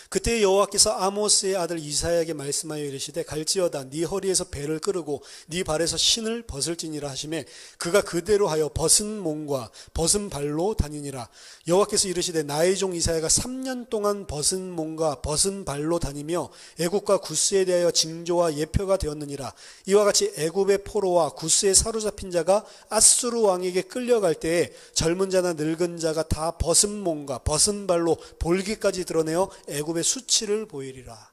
Speaker 1: 그때 여호와께서 아모스의 아들 이사야에게 말씀하여 이르시되 갈지어다 네 허리에서 배를 끄르고 네 발에서 신을 벗을지니라 하시매 그가 그대로 하여 벗은 몸과 벗은 발로 다니니라. 여호와께서 이르시되 나의 종 이사야가 3년 동안 벗은 몸과 벗은 발로 다니며 애굽과 구스에 대하여 징조와 예표가 되었느니라. 이와 같이 애굽의 포로와 구스에 사로잡힌 자가 아수르 왕에게 끌려갈 때에 젊은 자나 늙은 자가 다 벗은 몸과 벗은 발로 볼기까지 드러내어 애굽의 수치를 보이리라.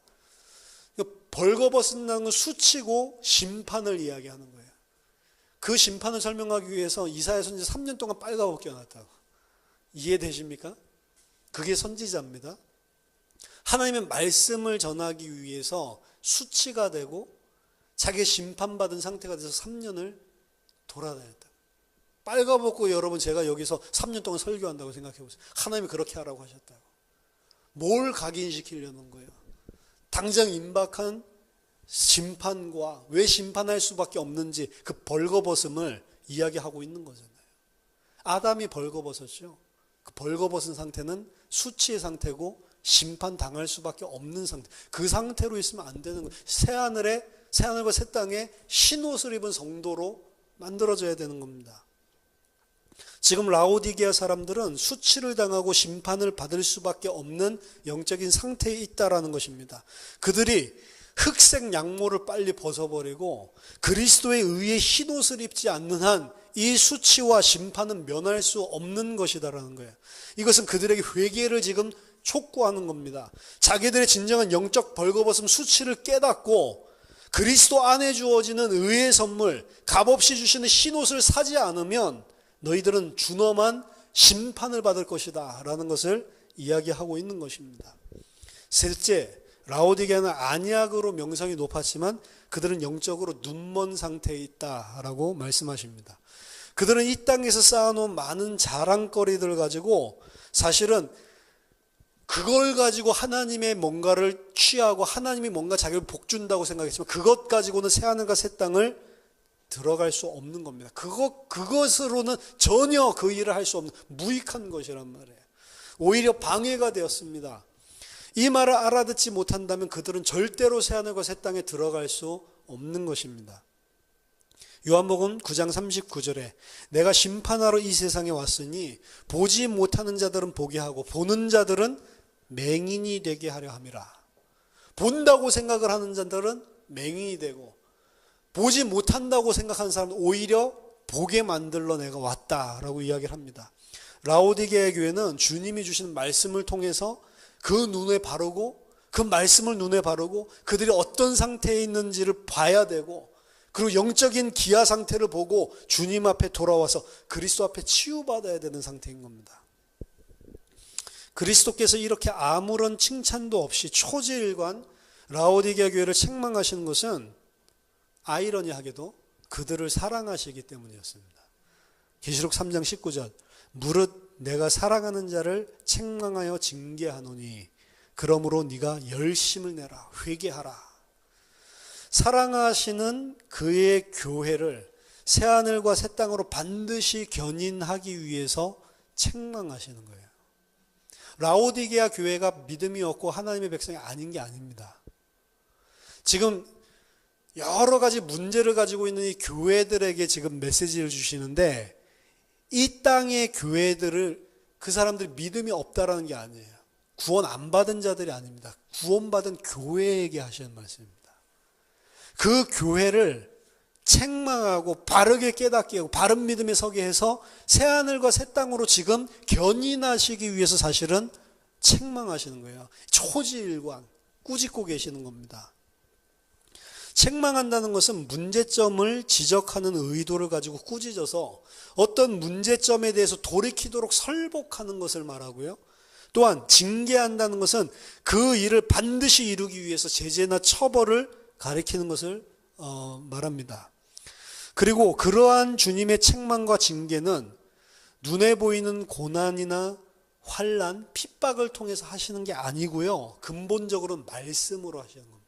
Speaker 1: 벌거벗는다는 건 수치고 심판을 이야기하는 거예요. 그 심판을 설명하기 위해서 이사야 선지자 3년 동안 빨가벗겨 놨다고. 이해되십니까? 그게 선지자입니다. 하나님의 말씀을 전하기 위해서 수치가 되고 자기 심판받은 상태가 돼서 3년을 돌아다녔다. 빨가벗고 여러분 제가 여기서 3년 동안 설교한다고 생각해 보세요. 하나님이 그렇게 하라고 하셨다고. 뭘 각인시키려는 거예요? 당장 임박한 심판과 왜 심판할 수밖에 없는지 그 벌거벗음을 이야기하고 있는 거잖아요. 아담이 벌거벗었죠. 그 벌거벗은 상태는 수치의 상태고 심판당할 수밖에 없는 상태. 그 상태로 있으면 안 되는 거예요. 새하늘과 새 땅에 흰옷을 입은 성도로 만들어져야 되는 겁니다. 지금 라오디게아 사람들은 수치를 당하고 심판을 받을 수밖에 없는 영적인 상태에 있다라는 것입니다. 그들이 흑색 양모를 빨리 벗어버리고 그리스도의 의의 흰옷을 입지 않는 한 이 수치와 심판은 면할 수 없는 것이다라는 거예요. 이것은 그들에게 회개를 지금 촉구하는 겁니다. 자기들의 진정한 영적 벌거벗음 수치를 깨닫고 그리스도 안에 주어지는 의의 선물, 값없이 주시는 흰옷을 사지 않으면 너희들은 준엄한 심판을 받을 것이다 라는 것을 이야기하고 있는 것입니다. 셋째, 라오디게아는 안약으로 명성이 높았지만 그들은 영적으로 눈먼 상태에 있다라고 말씀하십니다. 그들은 이 땅에서 쌓아놓은 많은 자랑거리들을 가지고 사실은 그걸 가지고 하나님의 뭔가를 취하고 하나님이 뭔가 자기를 복준다고 생각했지만 그것 가지고는 새하늘과 새 땅을 들어갈 수 없는 겁니다. 그것으로는 전혀 그 일을 할 수 없는 무익한 것이란 말이에요. 오히려 방해가 되었습니다. 이 말을 알아듣지 못한다면 그들은 절대로 새하늘과 새 땅에 들어갈 수 없는 것입니다. 요한복음 9장 39절에 내가 심판하러 이 세상에 왔으니 보지 못하는 자들은 보게 하고 보는 자들은 맹인이 되게 하려 함이라. 본다고 생각을 하는 자들은 맹인이 되고 보지 못한다고 생각하는 사람은 오히려 보게 만들러 내가 왔다라고 이야기를 합니다. 라오디게아 교회는 주님이 주시는 말씀을 통해서 그 눈에 바르고 그 말씀을 눈에 바르고 그들이 어떤 상태에 있는지를 봐야 되고 그리고 영적인 기아 상태를 보고 주님 앞에 돌아와서 그리스도 앞에 치유받아야 되는 상태인 겁니다. 그리스도께서 이렇게 아무런 칭찬도 없이 초지일관 라오디게아 교회를 책망하시는 것은 아이러니하게도 그들을 사랑하시기 때문이었습니다. 계시록 3장 19절 무릇 내가 사랑하는 자를 책망하여 징계하노니 그러므로 네가 열심을 내라 회개하라. 사랑하시는 그의 교회를 새하늘과 새 땅으로 반드시 견인하기 위해서 책망하시는 거예요. 라오디게아 교회가 믿음이 없고 하나님의 백성이 아닌 게 아닙니다. 지금 여러 가지 문제를 가지고 있는 이 교회들에게 지금 메시지를 주시는데 이 땅의 교회들을 그 사람들이 믿음이 없다라는 게 아니에요. 구원 안 받은 자들이 아닙니다. 구원받은 교회에게 하시는 말씀입니다. 그 교회를 책망하고 바르게 깨닫게 하고 바른 믿음에 서게 해서 새하늘과 새 땅으로 지금 견인하시기 위해서 사실은 책망하시는 거예요. 초지일관 꾸짖고 계시는 겁니다. 책망한다는 것은 문제점을 지적하는 의도를 가지고 꾸짖어서 어떤 문제점에 대해서 돌이키도록 설복하는 것을 말하고요. 또한 징계한다는 것은 그 일을 반드시 이루기 위해서 제재나 처벌을 가리키는 것을 말합니다. 그리고 그러한 주님의 책망과 징계는 눈에 보이는 고난이나 환난, 핍박을 통해서 하시는 게 아니고요. 근본적으로 말씀으로 하시는 겁니다.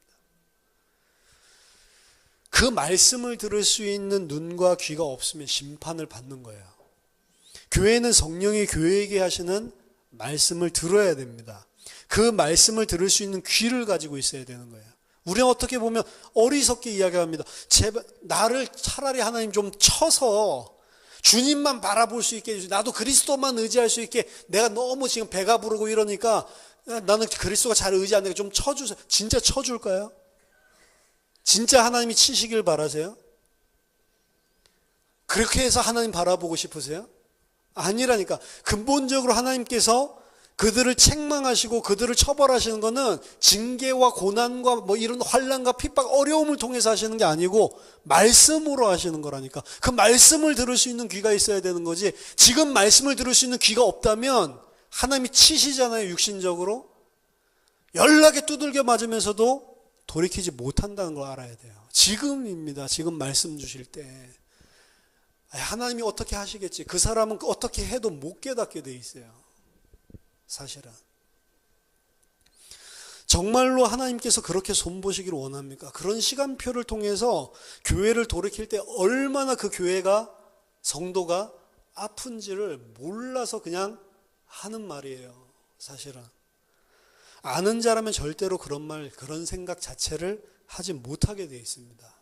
Speaker 1: 그 말씀을 들을 수 있는 눈과 귀가 없으면 심판을 받는 거예요. 교회는 성령이 교회에게 하시는 말씀을 들어야 됩니다. 그 말씀을 들을 수 있는 귀를 가지고 있어야 되는 거예요. 우리는 어떻게 보면 어리석게 이야기합니다. 제발 나를 차라리 하나님 좀 쳐서 주님만 바라볼 수 있게 해주세요. 나도 그리스도만 의지할 수 있게 내가 너무 지금 배가 부르고 이러니까 나는 그리스도가 잘 의지 안 되게 좀 쳐주세요. 진짜 쳐줄까요? 진짜 하나님이 치시길 바라세요? 그렇게 해서 하나님 바라보고 싶으세요? 아니라니까. 근본적으로 하나님께서 그들을 책망하시고 그들을 처벌하시는 것은 징계와 고난과 뭐 이런 환난과 핍박, 어려움을 통해서 하시는 게 아니고 말씀으로 하시는 거라니까. 그 말씀을 들을 수 있는 귀가 있어야 되는 거지. 지금 말씀을 들을 수 있는 귀가 없다면 하나님이 치시잖아요, 육신적으로. 연락에 두들겨 맞으면서도 돌이키지 못한다는 걸 알아야 돼요. 지금입니다. 지금 말씀 주실 때. 하나님이 어떻게 하시겠지. 그 사람은 어떻게 해도 못 깨닫게 돼 있어요. 사실은. 정말로 하나님께서 그렇게 손보시기를 원합니까? 그런 시간표를 통해서 교회를 돌이킬 때 얼마나 그 교회가, 성도가 아픈지를 몰라서 그냥 하는 말이에요. 사실은. 아는 자라면 절대로 그런 말, 그런 생각 자체를 하지 못하게 되어 있습니다.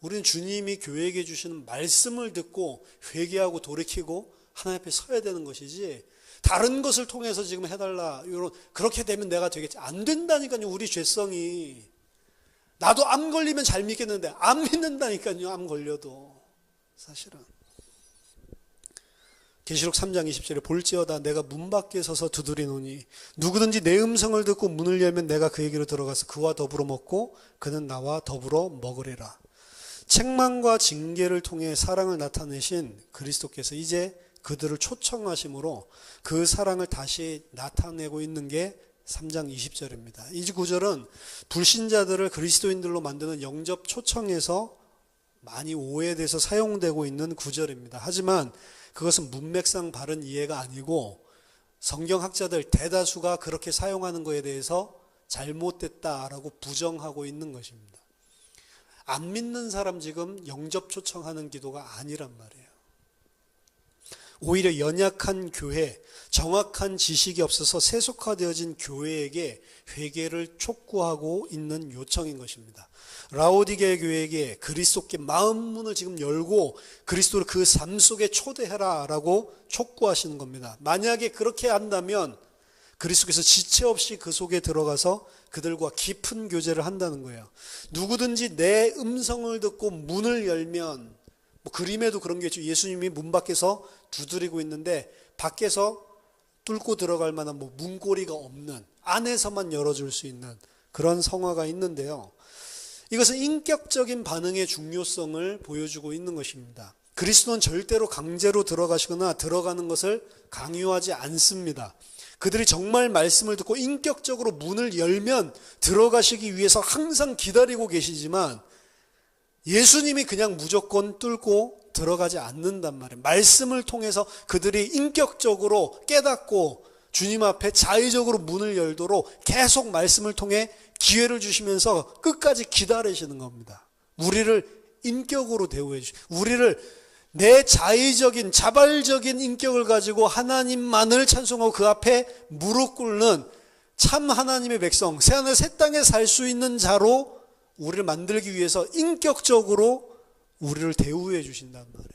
Speaker 1: 우리는 주님이 교회에게 주시는 말씀을 듣고 회개하고 돌이키고 하나님 앞에 서야 되는 것이지, 다른 것을 통해서 지금 해달라, 그렇게 되면 내가 되겠지. 안 된다니까요, 우리 죄성이. 나도 암 걸리면 잘 믿겠는데 안 믿는다니까요, 암 걸려도. 사실은. 계시록 3장 20절에 볼지어다 내가 문 밖에 서서 두드리노니 누구든지 내 음성을 듣고 문을 열면 내가 그에게로 들어가서 그와 더불어 먹고 그는 나와 더불어 먹으리라. 책망과 징계를 통해 사랑을 나타내신 그리스도께서 이제 그들을 초청하심으로 그 사랑을 다시 나타내고 있는 게 3장 20절입니다. 이 구절은 불신자들을 그리스도인들로 만드는 영접 초청에서 많이 오해돼서 사용되고 있는 구절입니다. 하지만 그것은 문맥상 바른 이해가 아니고 성경학자들 대다수가 그렇게 사용하는 것에 대해서 잘못됐다라고 부정하고 있는 것입니다. 안 믿는 사람 지금 영접 초청하는 기도가 아니란 말이에요. 오히려 연약한 교회, 정확한 지식이 없어서 세속화되어진 교회에게 회개를 촉구하고 있는 요청인 것입니다. 라오디게 교회에게 그리스도께 마음 문을 지금 열고 그리스도를 그 삶 속에 초대해라 라고 촉구하시는 겁니다. 만약에 그렇게 한다면 그리스도께서 지체 없이 그 속에 들어가서 그들과 깊은 교제를 한다는 거예요. 누구든지 내 음성을 듣고 문을 열면, 뭐 그림에도 그런 게 있죠. 예수님이 문 밖에서 두드리고 있는데 밖에서 뚫고 들어갈 만한 뭐 문고리가 없는, 안에서만 열어줄 수 있는 그런 성화가 있는데요. 이것은 인격적인 반응의 중요성을 보여주고 있는 것입니다. 그리스도는 절대로 강제로 들어가시거나 들어가는 것을 강요하지 않습니다. 그들이 정말 말씀을 듣고 인격적으로 문을 열면 들어가시기 위해서 항상 기다리고 계시지만 예수님이 그냥 무조건 뚫고 들어가지 않는단 말이에요. 말씀을 통해서 그들이 인격적으로 깨닫고 주님 앞에 자의적으로 문을 열도록 계속 말씀을 통해 기회를 주시면서 끝까지 기다리시는 겁니다. 우리를 인격으로 대우해 주시고, 우리를 내 자의적인 자발적인 인격을 가지고 하나님만을 찬송하고 그 앞에 무릎 꿇는 참 하나님의 백성, 새하늘 새 땅에 살 수 있는 자로 우리를 만들기 위해서 인격적으로 우리를 대우해 주신단 말이에요.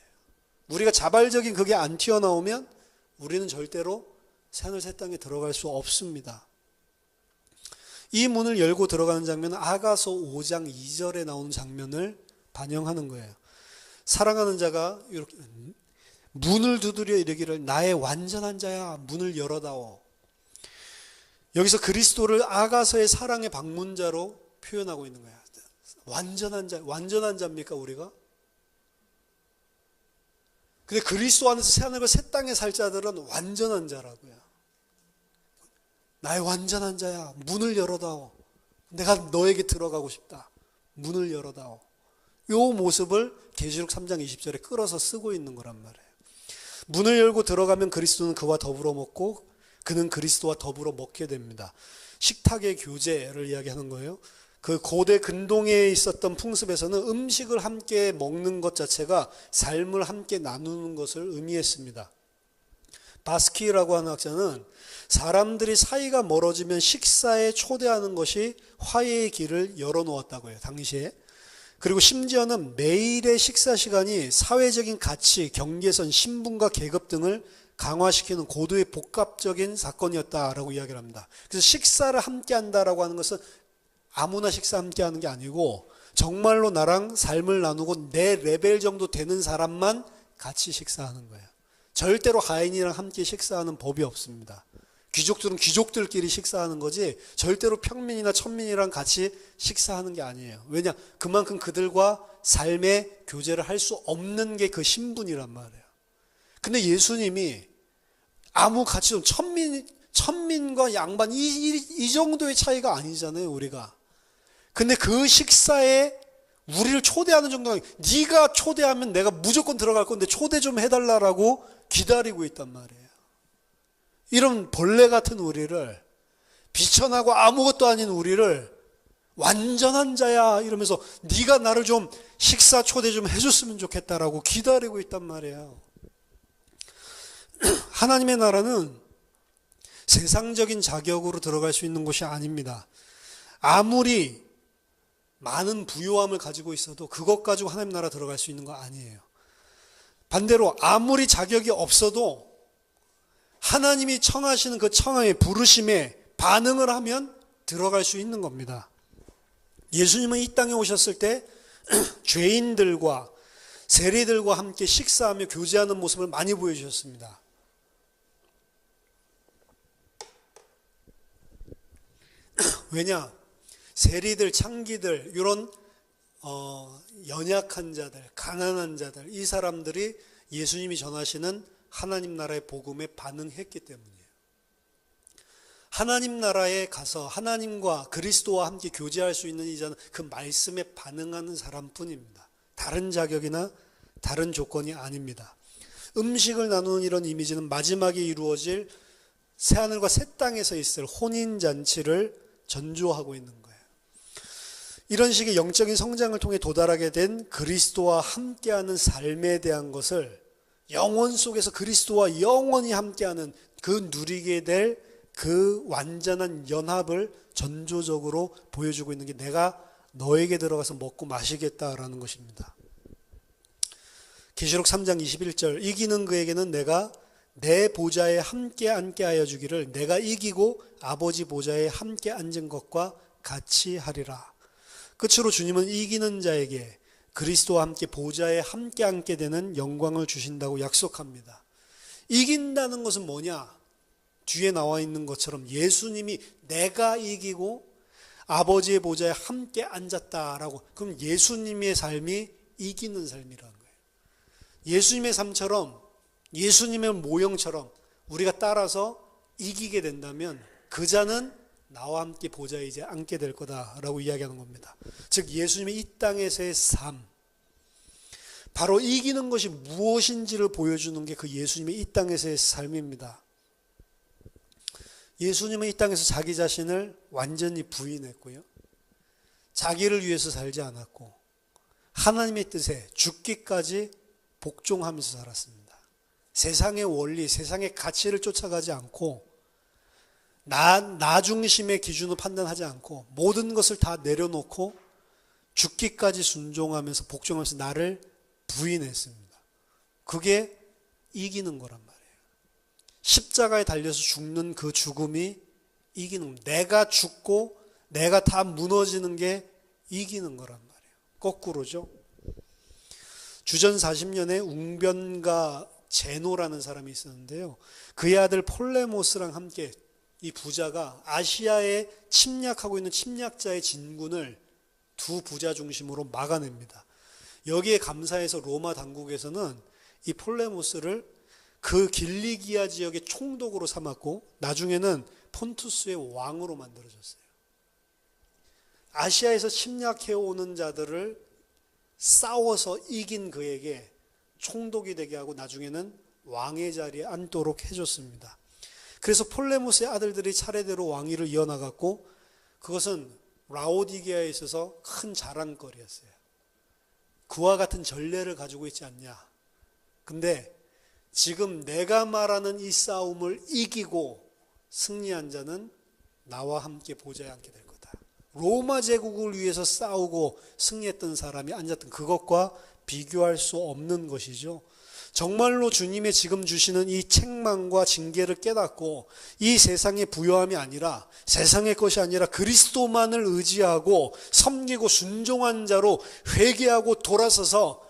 Speaker 1: 우리가 자발적인 그게 안 튀어나오면 우리는 절대로 새하늘 새 땅에 들어갈 수 없습니다. 이 문을 열고 들어가는 장면은 아가서 5장 2절에 나오는 장면을 반영하는 거예요. 사랑하는 자가 이렇게 문을 두드려 이르기를 나의 완전한 자야 문을 열어다오. 여기서 그리스도를 아가서의 사랑의 방문자로 표현하고 있는 거야. 완전한 자, 완전한 자입니까 우리가? 근데 그리스도 안에서 새하늘과 새 땅에 살 자들은 완전한 자라고요. 나의 완전한 자야 문을 열어다오. 내가 너에게 들어가고 싶다. 문을 열어다오. 이 모습을 계시록 3장 20절에 끌어서 쓰고 있는 거란 말이에요. 문을 열고 들어가면 그리스도는 그와 더불어 먹고 그는 그리스도와 더불어 먹게 됩니다. 식탁의 교제를 이야기하는 거예요. 그 고대 근동에 있었던 풍습에서는 음식을 함께 먹는 것 자체가 삶을 함께 나누는 것을 의미했습니다. 바스키라고 하는 학자는 사람들이 사이가 멀어지면 식사에 초대하는 것이 화해의 길을 열어놓았다고 해요. 당시에. 그리고 심지어는 매일의 식사 시간이 사회적인 가치, 경계선, 신분과 계급 등을 강화시키는 고도의 복합적인 사건이었다라고 이야기를 합니다. 그래서 식사를 함께 한다라고 하는 것은 아무나 식사 함께 하는 게 아니고 정말로 나랑 삶을 나누고 내 레벨 정도 되는 사람만 같이 식사하는 거예요. 절대로 하인이랑 함께 식사하는 법이 없습니다. 귀족들은 귀족들끼리 식사하는 거지 절대로 평민이나 천민이랑 같이 식사하는 게 아니에요. 왜냐? 그만큼 그들과 삶의 교제를 할 수 없는 게 그 신분이란 말이에요. 근데 예수님이 아무 가치도 천민과 양반 이 정도의 차이가 아니잖아요, 우리가. 근데 그 식사에 우리를 초대하는 정도가 네가 초대하면 내가 무조건 들어갈 건데 초대 좀 해달라고 기다리고 있단 말이에요. 이런 벌레 같은 우리를, 비천하고 아무것도 아닌 우리를 완전한 자야 이러면서 네가 나를 좀 식사 초대 좀 해줬으면 좋겠다라고 기다리고 있단 말이에요. 하나님의 나라는 세상적인 자격으로 들어갈 수 있는 곳이 아닙니다. 아무리 많은 부요함을 가지고 있어도 그것 가지고 하나님 나라 들어갈 수 있는 거 아니에요. 반대로 아무리 자격이 없어도 하나님이 청하시는 그 청함의 부르심에 반응을 하면 들어갈 수 있는 겁니다. 예수님은 이 땅에 오셨을 때 죄인들과 세리들과 함께 식사하며 교제하는 모습을 많이 보여주셨습니다. 왜냐? 세리들, 창기들, 이런 연약한 자들, 가난한 자들, 이 사람들이 예수님이 전하시는 하나님 나라의 복음에 반응했기 때문이에요. 하나님 나라에 가서 하나님과 그리스도와 함께 교제할 수 있는 이자는 그 말씀에 반응하는 사람뿐입니다. 다른 자격이나 다른 조건이 아닙니다. 음식을 나누는 이런 이미지는 마지막에 이루어질 새하늘과 새 땅에서 있을 혼인잔치를 전조하고 있는 거예요. 이런 식의 영적인 성장을 통해 도달하게 된 그리스도와 함께하는 삶에 대한 것을 영원 속에서 그리스도와 영원히 함께하는 그 누리게 될 그 완전한 연합을 전조적으로 보여주고 있는 게 내가 너에게 들어가서 먹고 마시겠다라는 것입니다. 계시록 3장 21절 이기는 그에게는 내가 내 보좌에 함께 앉게 하여 주기를 내가 이기고 아버지 보좌에 함께 앉은 것과 같이 하리라. 끝으로 주님은 이기는 자에게 그리스도와 함께 보좌에 함께 앉게 되는 영광을 주신다고 약속합니다. 이긴다는 것은 뭐냐? 뒤에 나와 있는 것처럼 예수님이 내가 이기고 아버지의 보좌에 함께 앉았다라고. 그럼 예수님의 삶이 이기는 삶이라는 거예요. 예수님의 삶처럼, 예수님의 모형처럼 우리가 따라서 이기게 된다면 그 자는 나와 함께 보좌에 이제 앉게 될 거다라고 이야기하는 겁니다. 즉 예수님의 이 땅에서의 삶, 바로 이기는 것이 무엇인지를 보여주는 게 그 예수님의 이 땅에서의 삶입니다. 예수님은 이 땅에서 자기 자신을 완전히 부인했고요. 자기를 위해서 살지 않았고 하나님의 뜻에 죽기까지 복종하면서 살았습니다. 세상의 원리, 세상의 가치를 쫓아가지 않고 나 중심의 기준으로 판단하지 않고 모든 것을 다 내려놓고 죽기까지 순종하면서 복종하면서 나를 부인했습니다. 그게 이기는 거란 말이에요. 십자가에 달려서 죽는 그 죽음이 이기는, 내가 죽고 내가 다 무너지는 게 이기는 거란 말이에요. 거꾸로죠. 주전 40년에 웅변가 제노라는 사람이 있었는데요. 그의 아들 폴레모스랑 함께 이 부자가 아시아에 침략하고 있는 침략자의 진군을 두 부자 중심으로 막아냅니다. 여기에 감사해서 로마 당국에서는 이 폴레모스를 그 길리기아 지역의 총독으로 삼았고 나중에는 폰투스의 왕으로 만들어졌어요. 아시아에서 침략해오는 자들을 싸워서 이긴 그에게 총독이 되게 하고 나중에는 왕의 자리에 앉도록 해줬습니다. 그래서 폴레모스의 아들들이 차례대로 왕위를 이어나갔고 그것은 라오디게아에 있어서 큰 자랑거리였어요. 그와 같은 전례를 가지고 있지 않냐. 근데 지금 내가 말하는 이 싸움을 이기고 승리한 자는 나와 함께 보좌에 앉게 될 거다. 로마 제국을 위해서 싸우고 승리했던 사람이 앉았던 그것과 비교할 수 없는 것이죠. 정말로 주님의 지금 주시는 이 책망과 징계를 깨닫고 이 세상의 부요함이 아니라 세상의 것이 아니라 그리스도만을 의지하고 섬기고 순종한 자로 회개하고 돌아서서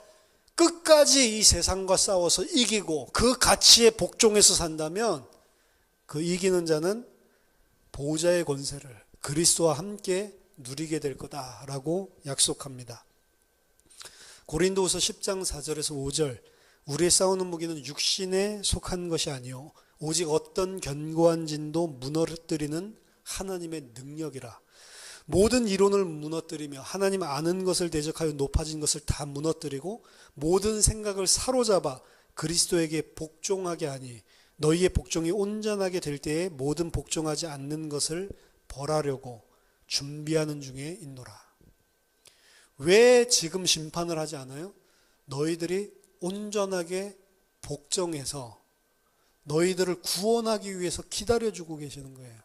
Speaker 1: 끝까지 이 세상과 싸워서 이기고 그 가치에 복종해서 산다면 그 이기는 자는 보호자의 권세를 그리스도와 함께 누리게 될 거다라고 약속합니다. 고린도후서 10장 4절에서 5절 우리의 싸우는 무기는 육신에 속한 것이 아니요 오직 어떤 견고한 진도 무너뜨리는 하나님의 능력이라. 모든 이론을 무너뜨리며 하나님 아는 것을 대적하여 높아진 것을 다 무너뜨리고 모든 생각을 사로잡아 그리스도에게 복종하게 하니 너희의 복종이 온전하게 될 때에 모든 복종하지 않는 것을 벌하려고 준비하는 중에 있노라. 왜 지금 심판을 하지 않아요? 너희들이 온전하게 복종해서 너희들을 구원하기 위해서 기다려주고 계시는 거예요.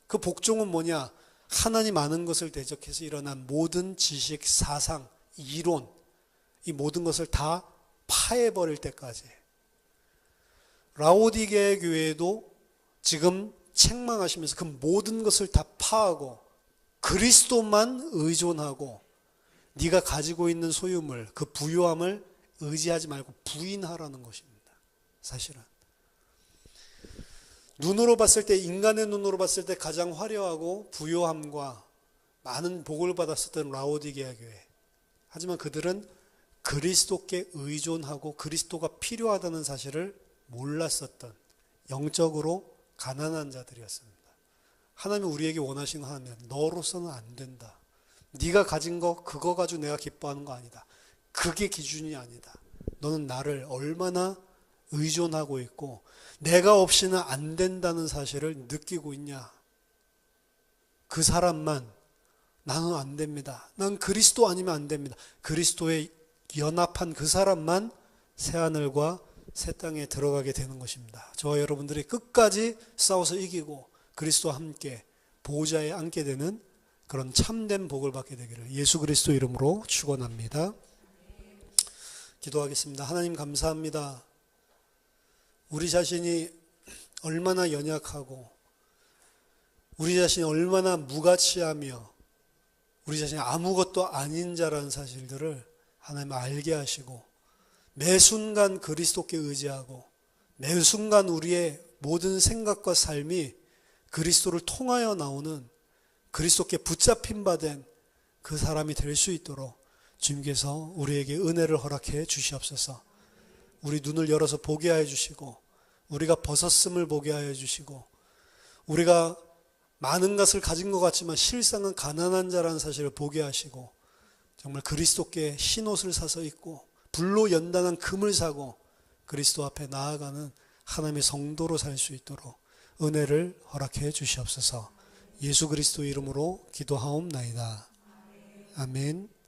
Speaker 1: 그 복종은 뭐냐? 하나님 아는 것을 대적해서 일어난 모든 지식, 사상, 이론, 이 모든 것을 다 파해버릴 때까지. 라오디게아 교회도 지금 책망하시면서 그 모든 것을 다 파하고 그리스도만 의존하고 네가 가지고 있는 소유물, 그 부유함을 의지하지 말고 부인하라는 것입니다. 사실은. 눈으로 봤을 때, 인간의 눈으로 봤을 때 가장 화려하고 부유함과 많은 복을 받았었던 라오디게아 교회. 하지만 그들은 그리스도께 의존하고 그리스도가 필요하다는 사실을 몰랐었던 영적으로 가난한 자들이었습니다. 하나님이 우리에게 원하시는 거 하면 너로서는 안 된다. 네가 가진 거 그거 가지고 내가 기뻐하는 거 아니다. 그게 기준이 아니다. 너는 나를 얼마나 의존하고 있고 내가 없이는 안 된다는 사실을 느끼고 있냐. 그 사람만 나는 안 됩니다. 난 그리스도 아니면 안 됩니다. 그리스도에 연합한 그 사람만 새하늘과 새 땅에 들어가게 되는 것입니다. 저와 여러분들이 끝까지 싸워서 이기고 그리스도와 함께 보호자에 앉게 되는 그런 참된 복을 받게 되기를 예수 그리스도 이름으로 축원합니다. 기도하겠습니다. 하나님 감사합니다. 우리 자신이 얼마나 연약하고 우리 자신이 얼마나 무가치하며 우리 자신이 아무것도 아닌 자라는 사실들을 하나님 알게 하시고 매 순간 그리스도께 의지하고 매 순간 우리의 모든 생각과 삶이 그리스도를 통하여 나오는 그리스도께 붙잡힌 바 된 그 사람이 될 수 있도록 주님께서 우리에게 은혜를 허락해 주시옵소서. 우리 눈을 열어서 보게 하여 주시고 우리가 벗었음을 보게 하여 주시고 우리가 많은 것을 가진 것 같지만 실상은 가난한 자라는 사실을 보게 하시고 정말 그리스도께 흰옷을 사서 입고 불로 연단한 금을 사고 그리스도 앞에 나아가는 하나님의 성도로 살 수 있도록 은혜를 허락해 주시옵소서. 예수 그리스도 이름으로 기도하옵나이다. 아멘.